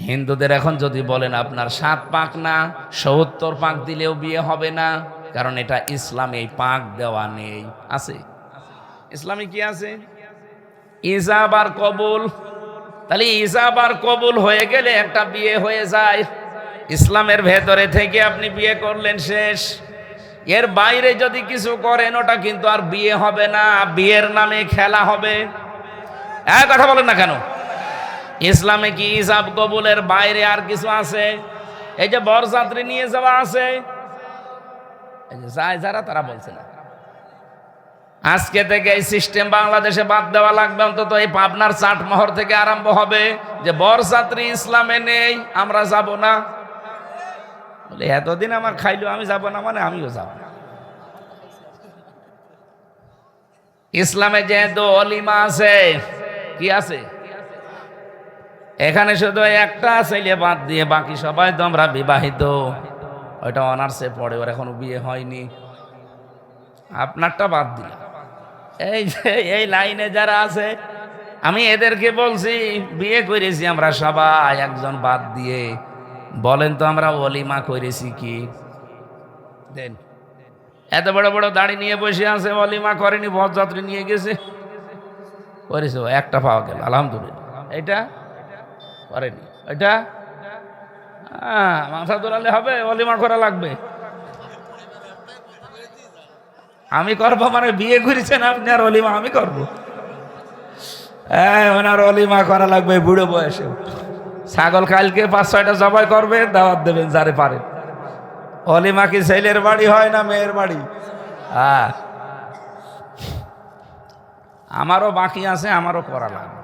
হিন্দুদের এখন যদি বলেন আপনার 7 পাক না 70 পাক দিলেও বিয়ে হবে না, কারণ এটা ইসলামে এই পাক দেওয়া নেই। আছে ইসলামে কি আছে? ইজাব আর কবুল। তাহলে ইজাব আর কবুল হয়ে গেলে একটা বিয়ে হয়ে যায়। ইসলামের ভেতরে থেকে আপনি বিয়ে করলেন, শেষ। এর বাইরে যদি কিছু করেন, ওটা কিন্তু আর বিয়ে হবে না, বিয়ের নামে খেলা হবে। এক কথা বলেন না কেন? ইসলামে কি ইজাব কবুলের বাইরে আর কিছু আছে? এই যে বরযাত্রী নিয়ে যাওয়া আছে, এই যে যায় যারা, তারা বলছে না আজকে থেকে এই সিস্টেম বাংলাদেশে বাদ দেওয়া লাগবে। অন্তত এই পাবনার চাটমোহর থেকে আরম্ভ হবে যে বরযাত্রী ইসলামে নেই, আমরা যাব না। বলে এতদিন আমার খাইলো, আমি যাব না মানে আমিও যাব না। ইসলামে যেহেতু অলিমা আছে, কি আছে? এখানে শুধু একটা ছেলে বাদ দিয়ে বাকি সবাই তো আমরা বিবাহিত। ওইটা অনার্সে পড়ে, ওর এখনো বিয়ে হয়নি। আপনারটা বাদ দিলাম। এই যে এই লাইনে যারা আছে, আমি এদেরকে বলছি বিয়ে করেছি আমরা সবাই, একজন বাদ দিয়ে। বলেন তো আমরা অলিমা করেছি কি? দেন। এত বড় বড় দাড়ি নিয়ে বসে আছে, অলিমা করেনি, বরযাত্রী নিয়ে গেছে, করেছে, একটা পাওয়া গেল, আলহামদুলিল্লাহ। এটা করেনি, এটা মাথা দোলালে হবে? অলিমা করা লাগবে। আমি করবো মানে বিয়ে করেছেন আপনি, আর অলিমা আমি করবো? ওনার অলিমা করা লাগবে বুড়ো বয়সে। ছাগল কালকে 5-6টা জবাই করবে, দাওয়াত দেবেন যারে পারেন। অলিমা কি ছেলের বাড়ি হয় না মেয়ের বাড়ি? আমারও বাকি আছে, আমারও করা লাগবে।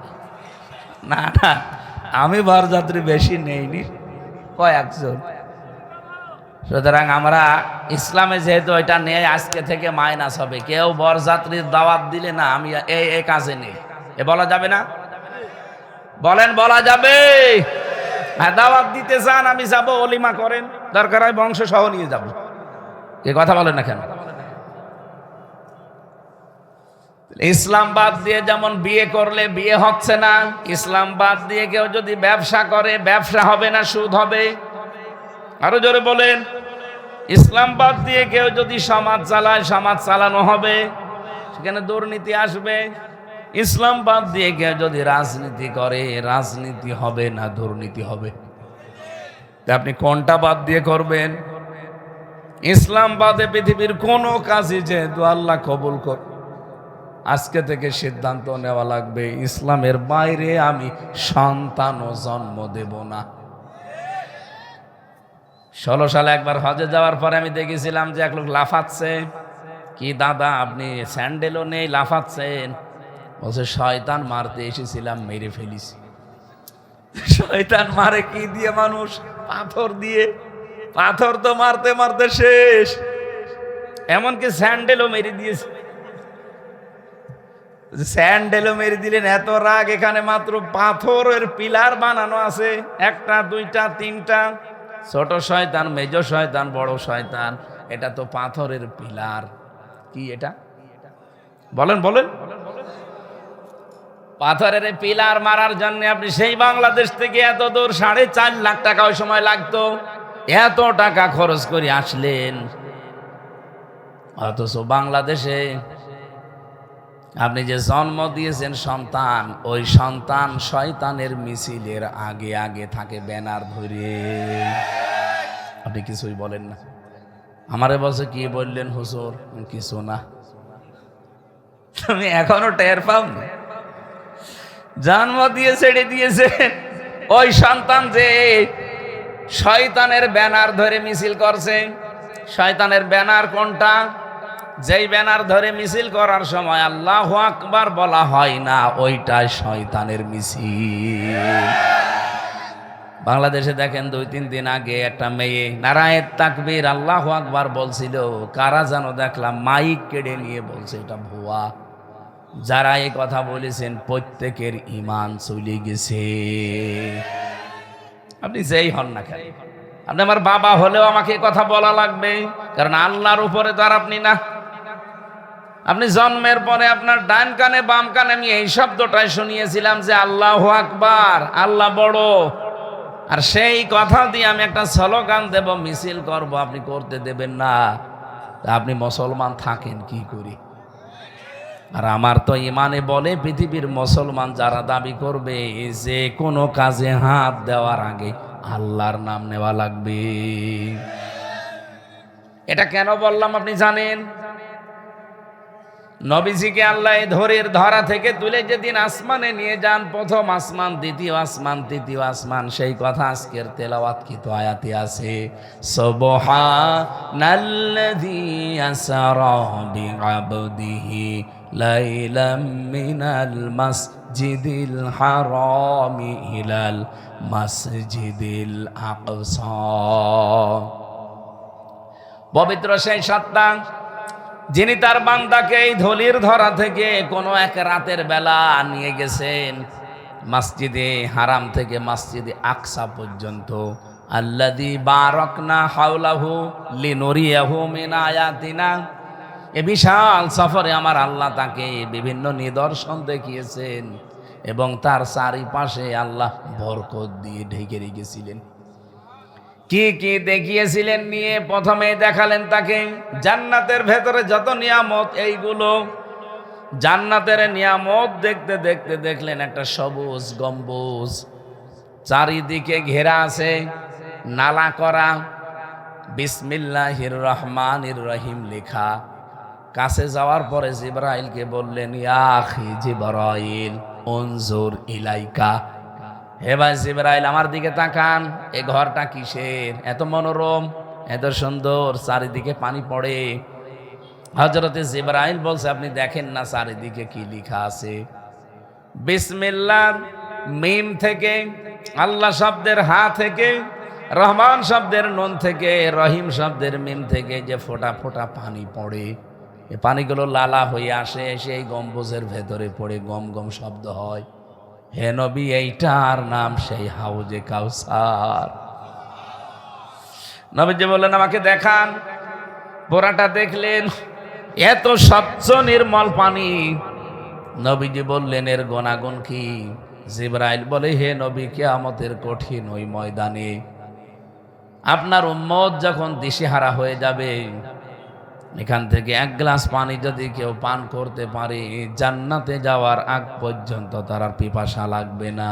না না, আমি বরযাত্রী বেশি নেইনি, কয়েকজন। সুতরাং আমরা ইসলামে যেহেতু এটা নেই, আজকে থেকে মাইনাস হবে। কেউ বরযাত্রীর দাওয়াত দিলে না আমি এই কাজে নেই, এ বলা যাবে না? বলেন বলা যাবে? হ্যাঁ, দাওয়াত দিতে চান আমি যাব, অলিমা করেন, দরকার হয় বংশ সহ নিয়ে যাব। এ কথা বলেন না কেন? ইসলাম বাদ দিয়ে যেমন বিয়ে করলে বিয়ে হচ্ছে না, ইসলাম বাদ দিয়ে কেউ যদি ব্যবসা করে, ব্যবসা হবে না, সুদ হবে। আরো জোরে বলেন। ইসলাম বাদ দিয়ে কেউ যদি সমাজ চালায়, সমাজ চালানো হবে, সেখানে দুর্নীতি আসবে। ইসলাম বাদ দিয়ে কেউ যদি রাজনীতি করে, রাজনীতি হবে না, দুর্নীতি হবে। আপনি কোনটা বাদ দিয়ে করবেন? ইসলাম বাদে পৃথিবীর কোনো কাজই যেহেতু আল্লাহ কবুল কর, আজকে থেকে সিদ্ধান্ত নেওয়া লাগবে ইসলামের বাইরে আমি সন্তানও জন্ম দেব না। 16 সালে একবার হজে যাওয়ার পরে আমি দেখেছিলাম যে এক লোক লাফাচ্ছে। কি দাদা, আপনি স্যান্ডেলও নেই, লাফাচ্ছেন? বলছে শয়তান মারতে এসেছিলাম, মেরে ফেলিস। শয়তান মারে কি দিয়ে মানুষ? পাথর দিয়ে। পাথর তো মারতে মারতে শেষ, এমনকি স্যান্ডেলও মেরে দিয়েছে। স্যান্ডেলও মেরে দিলেন, এত রাগ। এখানে মাত্র পাথরের পিলার বানানো আছে, 1টা 2টা 3টা। ছোট শয়তান, মেজ শয়তান, বড় শয়তান, এটা তো পাথরের পিলার। কি এটা? বলেন বলেন। পাথরের পিলার মারার জন্য আপনি সেই বাংলাদেশ থেকে এত দূর, 4.5 লাখ টাকা ওই সময় লাগতো, এত টাকা খরচ করে আসলেন। অথচ বাংলাদেশে আপনি যে জন্ম দিয়েছেন সন্তান, ওই সন্তান শয়তানের মিছিলের আগে আগে থাকে ব্যানার ধরে। আপনি কিছুই বলেন না। আমারে বলছে কি বললেন হুজুর? কিছু না। তুমি এখনো টের পাও না? জন্ম দিয়ে ছেড়ে দিয়েছে ওই সন্তান যে শয়তানের ব্যানার ধরে মিছিল করছে। শয়তানের ব্যানার কোনটা? যেই ব্যানার ধরে মিছিল করার সময় আল্লাহু আকবার বলা হয় না, ওইটাই শয়তানের মিছিল। বাংলাদেশে দেখেন 2-3 দিন আগে একটা মেয়ে নারায়ে তাকবীর আল্লাহু আকবার বলছিল, কারা যেন দেখলাম মাইক কেড়ে নিয়ে বলছে এটা ভুয়া। যারা এই কথা বলেছেন প্রত্যেকের ঈমান চলে গেছে। আপনি যেই হন না কেন, আপনি আমার বাবা হলেও আমাকে কথা বলা লাগবে, কারণ আল্লাহর উপরে তো আর আপনি না। আপনি জন্মের পরে আপনার ডান কানে বাম কানে আমি এই শব্দটাই শুনিয়েছিলাম যে আল্লাহু আকবার, আল্লাহ বড়। আর সেই কথা দিয়ে আমি একটা স্লোগান দেব, মিছিল করব, আপনি করতে দেবেন না। তা আপনি মুসলমান থাকেন কি করি? আর আমার তো ইমানে বলে পৃথিবীর মুসলমান যারা দাবি করবে যে কোনো কাজে হাত দেওয়ার আগে আল্লাহর নাম নেওয়া লাগবে। এটা কেন বললাম আপনি জানেন? নবীজিকে আল্লাহ ধরের ধরা থেকে তুলে যেদিন আসমানে নিয়ে যান, প্রথম আসমান, দ্বিতীয় আসমান, তৃতীয় আসমান, সেই কথা আজকের তেলাওয়াতকৃত আয়াতে আছে। সুবহানাল্লাযী আসরা বিআবদিহি লাইলাম মিনাল মাসজিদিল হারামি ইলাল মাসজিদিল আকসা। পবিত্র সেই সত্তা যিনি তার বান্দাকে এই ধলির ধরা থেকে কোনো এক রাতের বেলা নিয়ে গেছেন মসজিদে হারাম থেকে মসজিদে আকসা পর্যন্ত। আল্লাযী বারাকনা হাওলাহু লিনুরিয়াহু মিন আয়াতিনা। এ বিশাল সফরে আমার আল্লাহ তাকে বিভিন্ন নিদর্শন দেখিয়েছেন এবং তার চারিপাশে আল্লাহ বরকত দিয়ে ঢেকে রেখেছিলেন। কি কি দেখিয়েছিলেন নিয়ে প্রথমে দেখালেন তাকে জান্নাতের ভেতরে যত নিয়ামত, এইগুলো জান্নাতের নিয়ামত দেখতে দেখতে দেখলেন একটা সবুজ গম্বুজ, চারিদিকে ঘেরা আছে, নালা করা, বিসমিল্লাহির রহমানির রহিম লেখা। কাছে যাওয়ার পরে জিবরাইলকে বললেন, ইয়া আখি জিবরাইল উনজুর ইলাইকা। হে ভাই জিবরাইল, আমার দিকে তাকান, এ ঘরটা কিসের? এত মনোরম, এত সুন্দর, চারিদিকে পানি পড়ে। হযরতে জিবরাইল বলছে, আপনি দেখেন না চারিদিকে কি লেখা আছে? বিসমিল্লাহ মিম থেকে, আল্লাহ শব্দের হা থেকে, রহমান শব্দের নুন থেকে, রহিম শব্দের মিম থেকে যে ফোঁটা ফোঁটা পানি পড়ে, এই পানিগুলো লালা হয়ে আসে, এসে এই গম্বুজের ভেতরে পড়ে গম গম শব্দ হয়। হে নবী, এইটার নাম সেই হাউজে কাউসার। নবীজি বললেন, আমাকে দেখান। পোড়াটা দেখলেন, এত স্বচ্ছ নির্মল পানি। নবীজি বললেন, এর গুণাগুণ কি? জিবরাইল বলে, হে নবী, কিয়ামতের কঠিন ওই ময়দানে আপনার উম্মত যখন দিশেহারা হয়ে যাবে, এখান থেকে এক গ্লাস পানি যদি কেউ পান করতে পারে, জান্নাতে যাওয়ার আগ পর্যন্ত তার আর পিপাসা লাগবে না।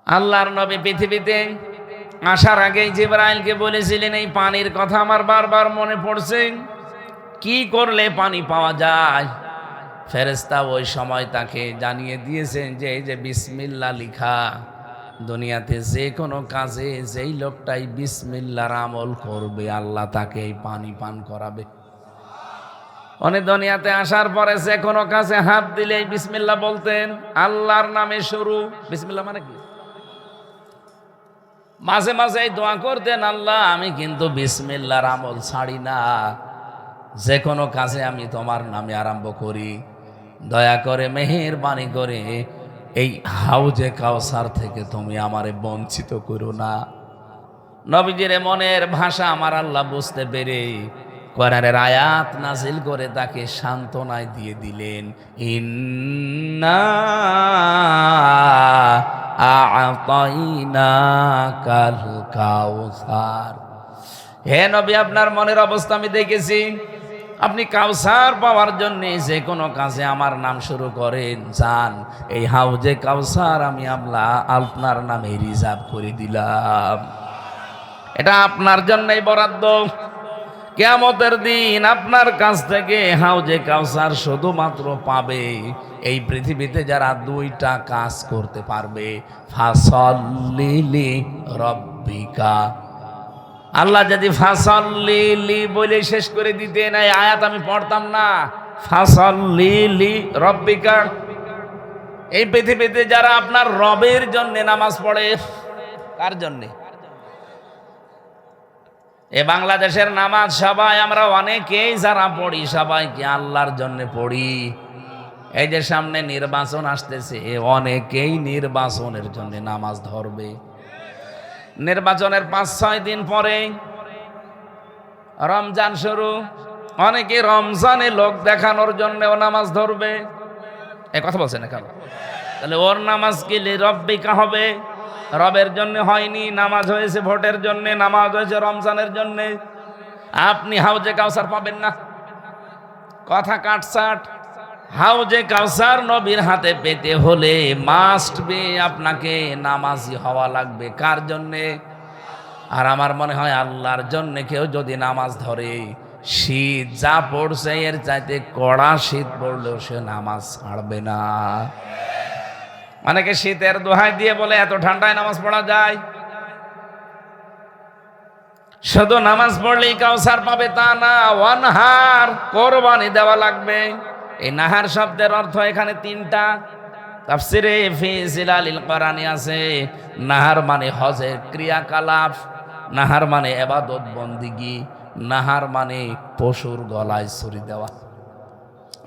আল্লাহর নবী পৃথিবীতে আসার আগেই জিবরাইলকে বলেছিলেন, এই পানির কথা আমার বারবার মনে পড়ছে, কি করলে পানি পাওয়া যায়? ফেরেশতা ওই সময় তাকে জানিয়ে দিয়েছেন যে এই যে বিসমিল্লাহ লিখা, দুনিয়াতে যে কোনো কাজে যেই লোকটাই বিসমিল্লাহর আমল করবে, আল্লাহ তাকে এই পানি পান করাবে। উনি দুনিয়াতে আসার পরে যে কোনো কাজে হাত দিলেই বিসমিল্লাহ বলতেন, আল্লাহর নামে শুরু। বিসমিল্লাহ মানে কি? মাঝে মাঝে এই দোয়া করতেন, আল্লাহ আমি কিন্তু বিসমিল্লাহর আমল ছাড়ি না, যে কোনো কাজে আমি তোমার নামে আরম্ভ করি, দয়া করে মেহেরবানি করে এই হাউজে কাউসার থেকে তুমি আমারে বঞ্চিত করো না। নবীজির মনের ভাষা আমার আল্লাহ বুঝতে পেরে কোরআনের আয়াত নাজিল করে তাকে সান্ত্বনায় দিয়ে দিলেন, ইন্না আ'তাইনাকাল কাউসার। হে নবী, আপনার মনের অবস্থা আমি দেখেছি, আপনি কাউসার পাওয়ার জন্য যে কোনো কাজে আমার নাম শুরু করেন, যান এই হাউজে কাউসার আমি আপনার নামে রিজার্ভ করে দিলাম, এটা আপনার জন্যই বরাদ্দ। কিয়ামতের দিন আপনার কাছ থেকে হাউজে কাউসার শুধুমাত্র পাবে এই পৃথিবীতে যারা দুইটা কাজ করতে পারবে, ফাসল্লি লিরাব্বিকা। আল্লাহ যদি ফাসল্লি বলে শেষ করে দিতেন, এই আয়াত আমি পড়তাম না। ফাসল্লি লিরাব্বিকা, এই পৃথিবীতে যারা আপনার রবের জন্য নামাজ পড়ে, কার জন্যে? এ বাংলাদেশের নামাজ সবাই আমরা অনেকেই যারা পড়ি, সবাই কি আল্লাহর জন্য পড়ি? এই যে সামনে নির্বাচন আসতেছে, অনেকেই নির্বাচনের জন্য নামাজ ধরবে। নির্বাচনের ৫-৬ দিন পরে রমজান শুরু, অনেকে রমজানে লোক দেখানোর জন্যও নামাজ ধরবে। এ কথা বলছে না কেন? তাহলে ওর নামাজ কি লিরব্বিকা হবে? রবের জন্য হয়নি, নামাজ হয়েছে ভোটের জন্য, নামাজ হয়েছে রমজানের জন্য। আপনি হাউজে কাউসার পাবেন না, কথা কাটছাট। হাউজে কাউসার নবীর হাতে পেতে হলে মাস্ট বি আপনাকে নামাজি হওয়া লাগবে। কার জন্যে? আর আমার মনে হয় আল্লাহর জন্য কেউ যদি নামাজ ধরে, শীত যা পড়ছে এর চাইতে কড়া শীত পড়লেও সে নামাজ ছাড়বে না। অনেকে শীতের দোহাই দিয়ে বলে এত ঠান্ডায় নামাজ পড়া যায়। শুধু নামাজ পড়লেই কাউসার পাবে তা না, ওয়ানহার কোরবানি দেওয়া লাগবে। এই নাহার শব্দের অর্থ এখানে তিনটা। তাফসিরে ফি জিলালিল কোরআনে আছে, নাহার মানে হজের ক্রিয়াকলাপ, নাহার মানে ইবাদত বন্দিগি, নাহার মানে পশুর গলায় ছুরি দেওয়া।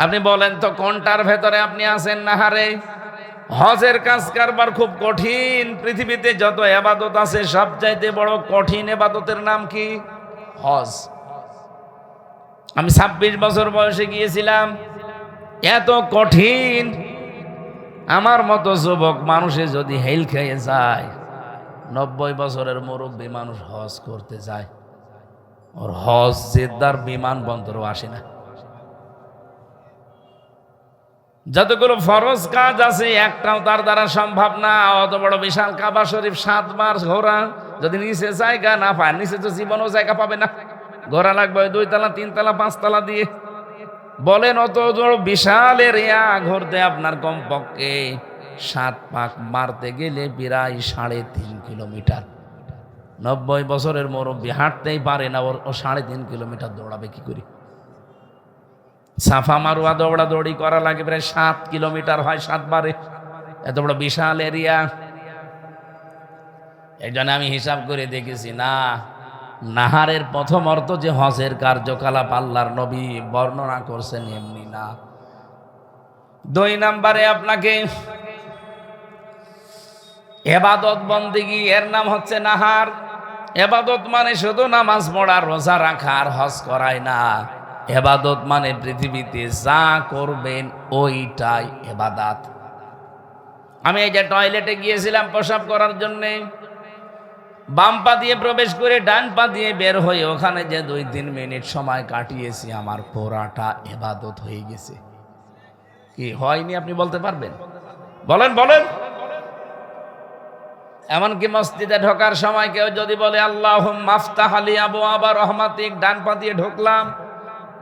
আপনি বলেন তো কোনটার ভেতরে আপনি আছেন? নাহারে। হজের কাজ কারবার খুব কঠিন। পৃথিবীতে যত ইবাদত আছে সবচাইতে বড় কঠিন ইবাদতের নাম কি? হজ। আমি 26 বছর বয়সে গিয়েছিলাম, এত কঠিন। আমার মতো যুবক মানুষে যদি হেল খেয়ে যায়, 90 বছরের মুরব্বী মানুষ হজ করতে যায়, ওর হজ জেদ্দার বিমানবন্দরও আসে না। যতগুলো ফরজ কাজ আছে একটাও তার দ্বারা সম্ভব না। অত বড় বিশাল কাবা শরীফ 7 বার ঘোরা, যদি নিচে জায়গা না পায়, নিচে তো জীবনও জায়গা পাবে না, ঘোরা লাগবে 2 তলা 3 তলা 5 তলা দিয়ে। বলেন অত বড় বিশাল এরিয়া ঘুরতে আপনার কমপক্ষে 7 পাক মারতে গেলে প্রায় 3.5 কিলোমিটার। 90 বছরের মুরব্বী হাঁটতেই পারে না, ওর 3.5 কিলোমিটার দৌড়াবে কি করে? সাফা মারুয়া দৌড়াদৌড়ি করা লাগে প্রায় 7 কিলোমিটার হয় 7 বারে। এত বড় বিশাল এরিয়া। এই জন্য আমি হিসাব করে দেখেছি, না, নাহারের প্রথম অর্থ যে হজের কার্যকলাপ আল্লাহর নবী বর্ণনা করছেন এমনি না। 2 নম্বরে আপনাকে ইবাদত বন্দেগী, এর নাম হচ্ছে নাহার। ইবাদত মানে শুধু নামাজ পড়া, রোজা রাখা আর হজ করাই না। ইবাদত মানে পৃথিবীতে যা করবেন ওইটাই ইবাদত। আমি এই যে টয়লেটে গিয়েছিলাম প্রসাব করার জন্যে, বাম পা দিয়ে প্রবেশ করে ডান পা দিয়ে বের হয়ে ওখানে যে 2-3 মিনিট সময় কাটিয়েছি, আমার পুরাটা ইবাদত হয়ে গেছে। কি হয়নি আপনি বলতে পারবেন? বলেন বলেন। এমনকি মসজিদে ঢোকার সময় কেউ যদি বলে আল্লাহুম্মা আফতাহ লি আবওয়াবা রাহমাতিক, ডান পা দিয়ে ঢুকলাম।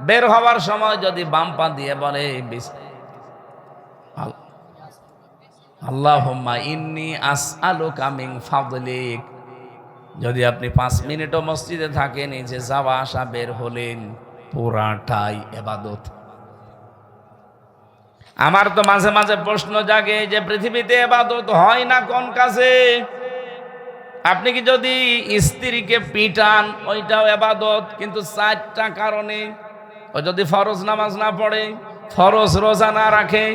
বের হওয়ার সময় যদি বাম পা দিয়ে বলে আল্লাহুম্মা ইন্নী আসআলুকা মিন ফাদলিক, যদি আপনি 5 মিনিটও মসজিদে থাকেন, এই যে যাওয়া আসা বের হলেন, পুরাটাই ইবাদত। আমার তো মাঝে মাঝে প্রশ্ন জাগে যে পৃথিবীতে ইবাদত হয় না কোন কাজে? আপনি কি যদি স্ত্রীকে পিটান, ওইটাও ইবাদত, কিন্তু 4টা কারণে। ও যদি ফরজ নামাজ না পড়ে, ফরজ রোজা না রাখে,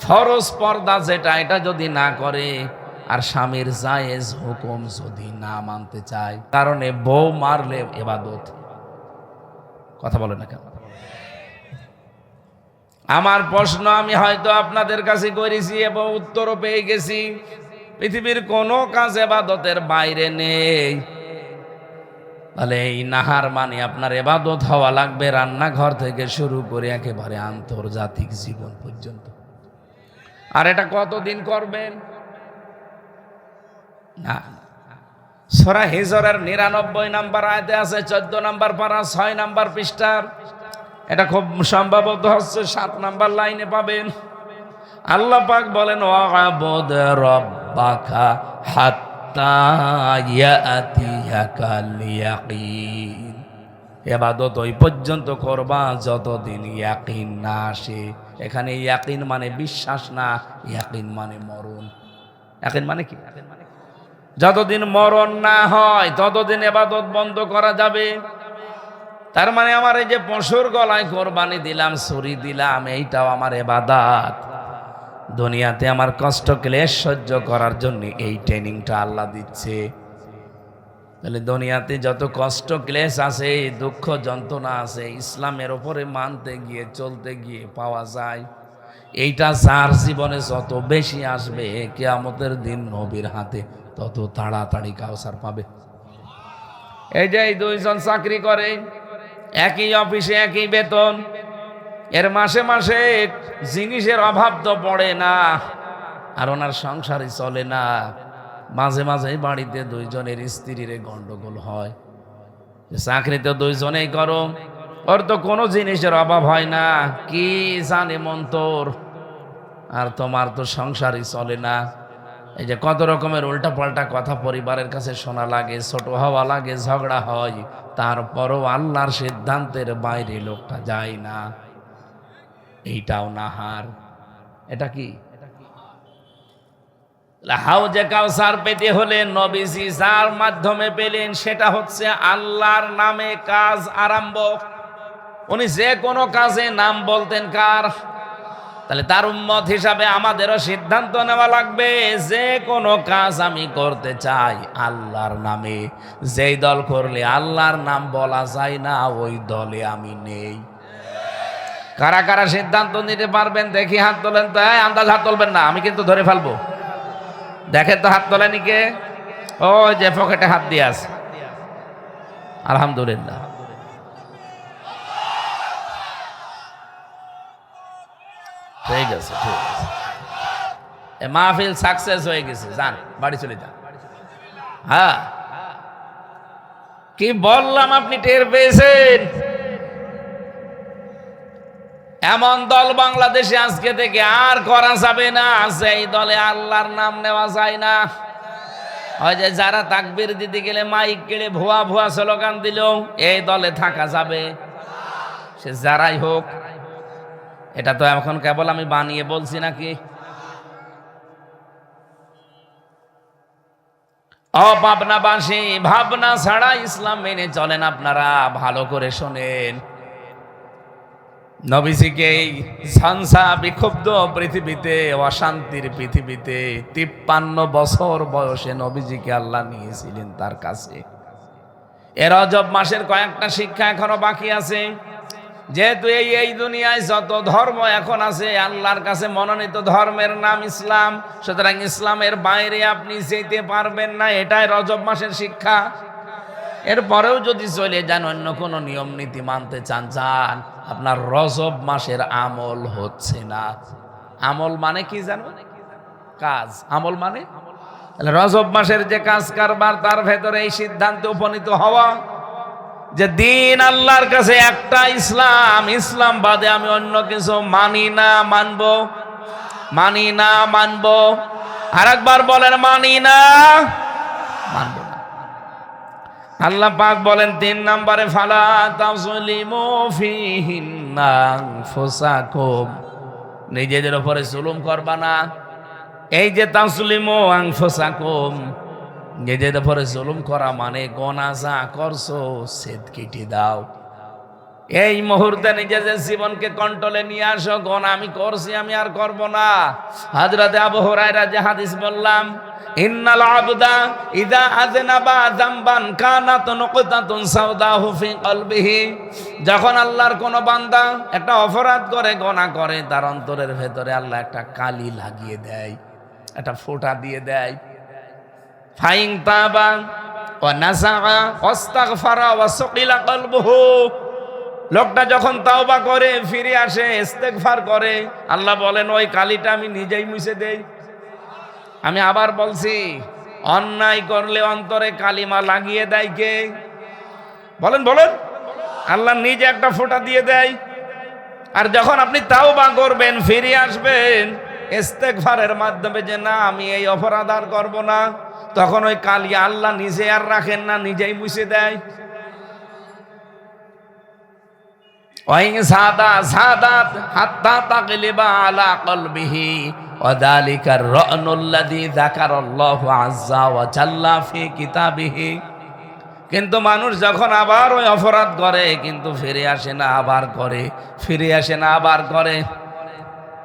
ফরজ পর্দা যেটা এটা যদি না করে, আর স্বামীর জায়েজ হুকুম যদি না মানতে চায়, কারণে বউ মারলে ইবাদত। কথা বলে না কেন? আমার প্রশ্ন আমি হয়তো আপনাদের কাছে করেছি এবং উত্তরও পেয়ে গেছি। পৃথিবীর কোনো কাজ ইবাদতের বাইরে নেই। তাহলে এই নাহার মানে আপনার ইবাদত হওয়া লাগবে, রান্নাঘর থেকে শুরু করে একেবারে আন্তর্জাতিক জীবন পর্যন্ত। আর এটা কতদিন করবেন? না, সূরা হিজরের 99 নম্বর আয়াতে আছে, 14 নম্বর পারা 6 নম্বর পৃষ্ঠার। এটা খুব সম্ভবত হচ্ছে 7 নম্বর লাইনে পাবেন। আল্লাহ পাক বলেন ওয়া'বুদ রাব্বাকা হাত্তা ইয়াতিয়াকাল ইয়াকিন। ইবাদত ওই পর্যন্ত করবা যতদিন ইয়াকিন না আসে। এখানে ইয়াকিন মানে বিশ্বাস না, ইয়াকিন মানে মরণ। ইয়াকিন মানে কি? যতদিন মরণ না হয় ততদিন ইবাদত বন্ধ করা যাবে। তার মানে আমার এই যে পশুর গলায় কোরবানি দিলাম, ছুরি দিলাম, এইটাও আমার ইবাদত। দুনিয়াতে আমার কষ্ট ক্লেশ সহ্য করার জন্য এই ট্রেনিংটা আল্লাহ দিচ্ছে। তাহলে দুনিয়াতে যত কষ্ট ক্লেশ আছে, দুঃখ যন্ত্রণা আছে, ইসলামের ওপরে মানতে গিয়ে চলতে গিয়ে পাওয়া যায়। এইটা যার জীবনে যত বেশি আসবে, কিয়ামতের দিন নবীর হাতে তত তাড়াতাড়ি কাউসার পাবে। এই যে এই দুইজন চাকরি করে, একই অফিসে একই বেতন, এর মাসে মাসে জিনিসের অভাব তো পড়ে না, আর ওনার সংসারই চলে না। মাঝে মাঝে বাড়িতে দুইজনের স্ত্রীর গন্ডগোল হয়। চাকরি তো দুইজনেই করো, ওর তো কোনো জিনিসের অভাব হয় না, কি জানে মন তোর, আর তোমার তো সংসারই চলে না। এই যে কত রকমের উল্টাপাল্টা কথা পরিবারের কাছে শোনা লাগে, ছোট হওয়া লাগে, ঝগড়া হয়, তারপরও আল্লাহর সিদ্ধান্তের বাইরে লোকটা যায় না। এইটাও নাহার। এটা কি? হাউজে কাউসার পেতে হলে নবীজি যার মাধ্যমে পেলেন সেটা হচ্ছে আল্লাহর নামে কাজ আরম্ভ। উনি যে কোনো কাজে নাম বলতেন কার? তাহলে তার উম্মত হিসাবে আমাদেরও সিদ্ধান্ত নেওয়া লাগবে, যে কোনো কাজ আমি করতে চাই আল্লাহর নামে। যেই দল করলে আল্লাহর নাম বলা যায় না, ওই দলে আমি নেই। কারা কারা সিদ্ধান্ত নিতে পারবেন দেখি হাত তোলেন তো। আন্দাজ হাত তুলবেন না, আমি কিন্তু ধরে ফেলবো। দেখেন তো হাত তোলেনি কে? ও যে পকেটে হাত দিয়ে আছে, আলহামদুলিল্লাহ। ঠিক আছে, ঠিক আছে, মাহফিল সাকসেস হয়ে গেছে, যান বাড়ি চলে যান। হ্যাঁ, কি বললাম আপনি টের পেয়েছেন? এমন দল বাংলাদেশে আজকে থেকে আর করা যাবে না, এই দলে আল্লাহর নাম নেওয়া যায় না। ওই যে যারা তাকবীর দিতে গেলে মাইক কেড়ে ভুয়া ভুয়া স্লোগান দিল, এই দলে থাকা যাবে, সে যারাই হোক। এটা তো এখন কেবল আমি বানিয়ে বলছি নাকি? অভাবনাবাসী, ভাবনা ছাড়া ইসলাম মেনে চলেন আপনারা। ভালো করে শোনেন, নবীজিকে এই ঝঞ্ঝা বিক্ষুব্ধ পৃথিবীতে, অশান্তির পৃথিবীতে 53 বছর বয়সে নবীজিকে আল্লাহ নিয়েছিলেন তার কাছে। এ রজব মাসের কয়েকটা শিক্ষা এখনো বাকি আছে। যেহেতু এই দুনিয়ায় যত ধর্ম এখন আছে, আল্লাহর কাছে মনোনীত ধর্মের নাম ইসলাম, সুতরাং ইসলামের বাইরে আপনি যেতে পারবেন না, এটাই রজব মাসের শিক্ষা। এরপরেও যদি চলে যান, অন্য কোনো নিয়ম নীতি মানতে চান, আপনার রজব মাসের আমল হচ্ছে না। আমল মানে কি জানো? কাজ। আমল মানে রজব মাসের যে কাজ কারবার, তার ভেতরে এই সিদ্ধান্তে উপনীত হওয়া যে দিন আল্লাহর কাছে একটা ইসলাম, ইসলাম বাদে আমি অন্য কিছু মানি না, মানবো, মানি না, মানবো। আর একবার বলেন, মানি না, মানবো না। আল্লাহ পাক বলেন 3 নম্বরে, ফালা তাযলিমু ফীহিন্না আনফুসাকুম, নিজেদের উপরে জুলুম করবা না। এই যে তাযলিমু আনফুসাকুম, নিজেদের উপরে জুলুম করা মানে গোনা যা করছো সেদ কেটে দাও। এই মুহূর্তে নিজেদের জীবনকে কন্ট্রোলে নিয়ে আসো। গোনা আমি করছি, আমি আর করব না। হযরতে আবু হুরায়রা যে হাদিস বললাম, ইন্নাল আবদা ইযা আযনাবা যামবান কানাত নুকতাতুন সাওদাহু ফি কলবিহি, যখন আল্লাহর কোন বান্দা একটা অপরাধ করে, গোনা করে, তার অন্তরের ভেতরে আল্লাহ একটা কালি লাগিয়ে দেয়, একটা ফোঁটা দিয়ে দেয়। ফাইন তাবা ওয়া নাসাআ ওয়াস্তাগফারা ওয়া সুকিলা কলবুহু, লোকটা যখন তাওবা করে, ফিরে আসে, ইস্তেগফার করে, আল্লাহ বলেন ওই কালিটা আমি নিজেই মুছে দেই। আমি আবার বলছি, অন্যায় করলে অন্তরে কালিমা লাগিয়ে দেয় কে? বলেন বলেন। আল্লাহ নিজে একটা ফোঁটা দিয়ে দেয়। আর যখন আপনি তাওবা করবেন, ফিরে আসবেন ইস্তেগফারের মাধ্যমে, যে না আমি এই অপরাধ আর করব না, তখন ওই কালি আল্লাহ নিজে আর রাখেন না, নিজেই মুছে দেয়। ওয়াইন সাদা সাদাত হাত্তা তাগলিবা আলা কলবিহি ওয়া যালিকার রানুল্লাযী যাকারাল্লাহু আযজা ওয়া জাল্লা ফি কিতাবিহি, কিন্তু মানুষ যখন আবার ওই অপরাধ করে, কিন্তু ফিরে আসে না, আবার করে, ফিরে আসে না, আবার করে।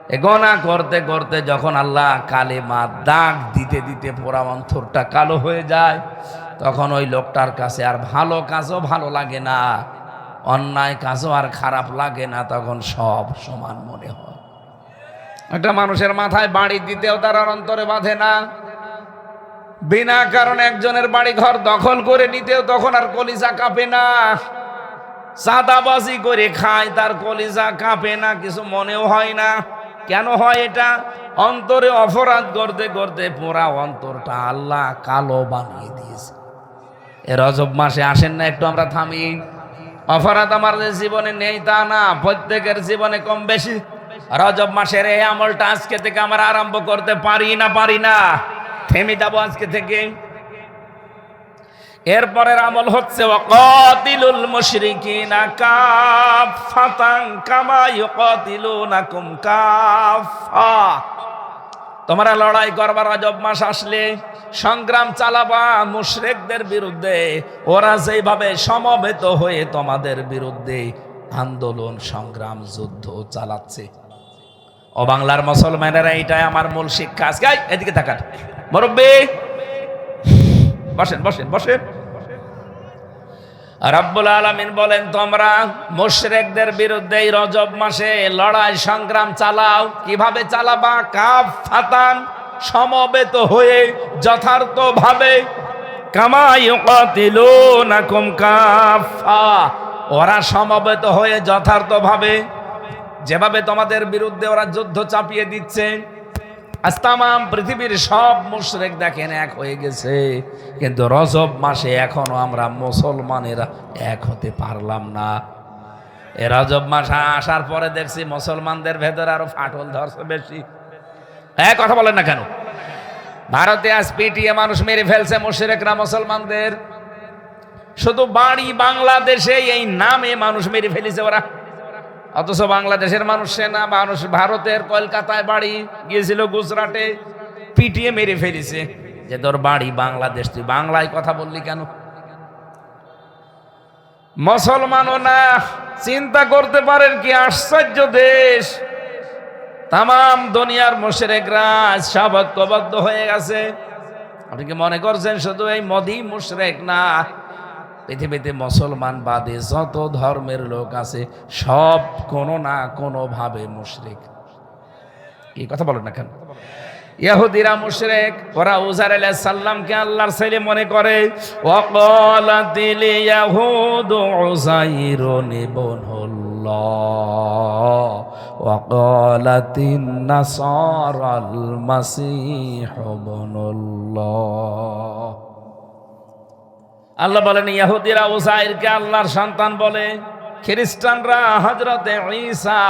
এ গোনা করতে করতে যখন আল্লাহ কালেমা দাগ দিতে দিতে পোড়া অন্তরটা কালো হয়ে যায়, তখন ওই লোকটার কাছে আর ভালো কাজও ভালো লাগে না, অন্যায় কাজও আর খারাপ লাগে না, তখন সব সমান মনে হয়। একটা মানুষের মাথায় বাড়ি দিতেও তার আর অন্তরে বাঁধে না, বিনা কারণে একজনের বাড়ি ঘর দখল করে নিতেও তখন আর কলিজা কাঁপে না, চাঁদাবাজি করে খায় তার কলিজা কাঁপে না, কিছু মনেও হয় না। কেন হয় এটা? অন্তরে অপরাধ করতে করতে পুরা অন্তরটা আল্লাহ কালো বানিয়ে দিয়েছে। এ রজব মাসে আসেন না একটু আমরা থামি? অপরাধ আমাদের জীবনে নেই তা না, প্রত্যেকের জীবনে কম বেশি। রজব মাসের এই আমলটা আজকে থেকে আমরা আরম্ভ করতে পারি না? থেমে যাবো আজকে থেকে। এরপরের আমল হচ্ছে ওয়াকাতিলুল মুশরিকিনা কাফাতান কামা ইউকাতিলুনাকুম কাফা। তোমরা লড়াই করবা রজব মাস আসলে, সংগ্রাম চালাবা মুশরিকদের বিরুদ্ধে, ওরা যেভাবে সমবেত হয়ে তোমাদের বিরুদ্ধে আন্দোলন সংগ্রাম যুদ্ধ চালাচ্ছে। ও বাংলার মুসলমানেরা, এইটাই আমার মূল শিক্ষা। আজকে এদিকে তাকান মুরব্বি, বসেন বসেন বসেন। রব্বুল আলামিন বলেন, তোমরা মুশরিকদের বিরুদ্ধে এই রজব মাসে লড়াই সংগ্রাম চালাও। কিভাবে চালাবা? কাফাতান, সমবেত হয়ে যথার্থভাবে, কামা ইউকাতিলুনাকুম কাফা, ওরা সমবেত হয়ে যথার্থভাবে, যেভাবে তোমাদের বিরুদ্ধে ওরা যুদ্ধ চাপিয়ে দিচ্ছে। আজ তামাম পৃথিবীর সব মুশরিক দেখেন এক হয়ে গেছে, কিন্তু রজব মাসে এখনো আমরা মুসলমানেরা এক হতে পারলাম না। এ রজব মাস আসার পরে দেখছি মুসলমানদের ভেতরে আরো ফাটল ধরছে বেশি। কথা বলেন না কেন? ভারতে আজ পিটিয়ে মানুষ মেরে ফেলছে মুশরিকরা মুসলমানদের। শুধু বাড়ি বাংলাদেশে এই নামে মানুষ মেরে ফেলেছে ওরা, অথচ বাংলাদেশের মানুষ না, মানুষ ভারতের কলকাতায় বাড়ি, গিয়েছিল গুজরাটে, পিটিয়ে মেরে ফেলেছে। যে তোর বাড়ি বাংলাদেশ, তুই বাংলায় কথা বললি কেন? মুসলমানও না। চিন্তা করতে পারেন কি আশ্চর্য দেশ! তাম দুনিয়ার মুশরিকরা সব ঐক্যবদ্ধ হয়ে গেছে। আপনি কি মনে করছেন শুধু এই মোদি মুশরিক? না, পৃথিবীতে মুসলমান বাদে যত ধর্মের লোক আছে সব কোনো না কোনো ভাবে মুশরিক। এই কথা বলেন না কেন? ইহুদিরা মুশরিক, ওরা উজাইর আলাইহিস সালামকে আল্লাহর ছেলে মনে করে। ওয়াকালাতিল ইয়াহুদু উযাইরুন ইবনুল্লাহ ওয়াকালাতিন নাসারাল মাসীহ ইবনুল্লাহ। আল্লাহ বলেন ইহুদিরা উযাইরকে আল্লাহর সন্তান বলে, খ্রিস্টানরা হযরতে ঈসা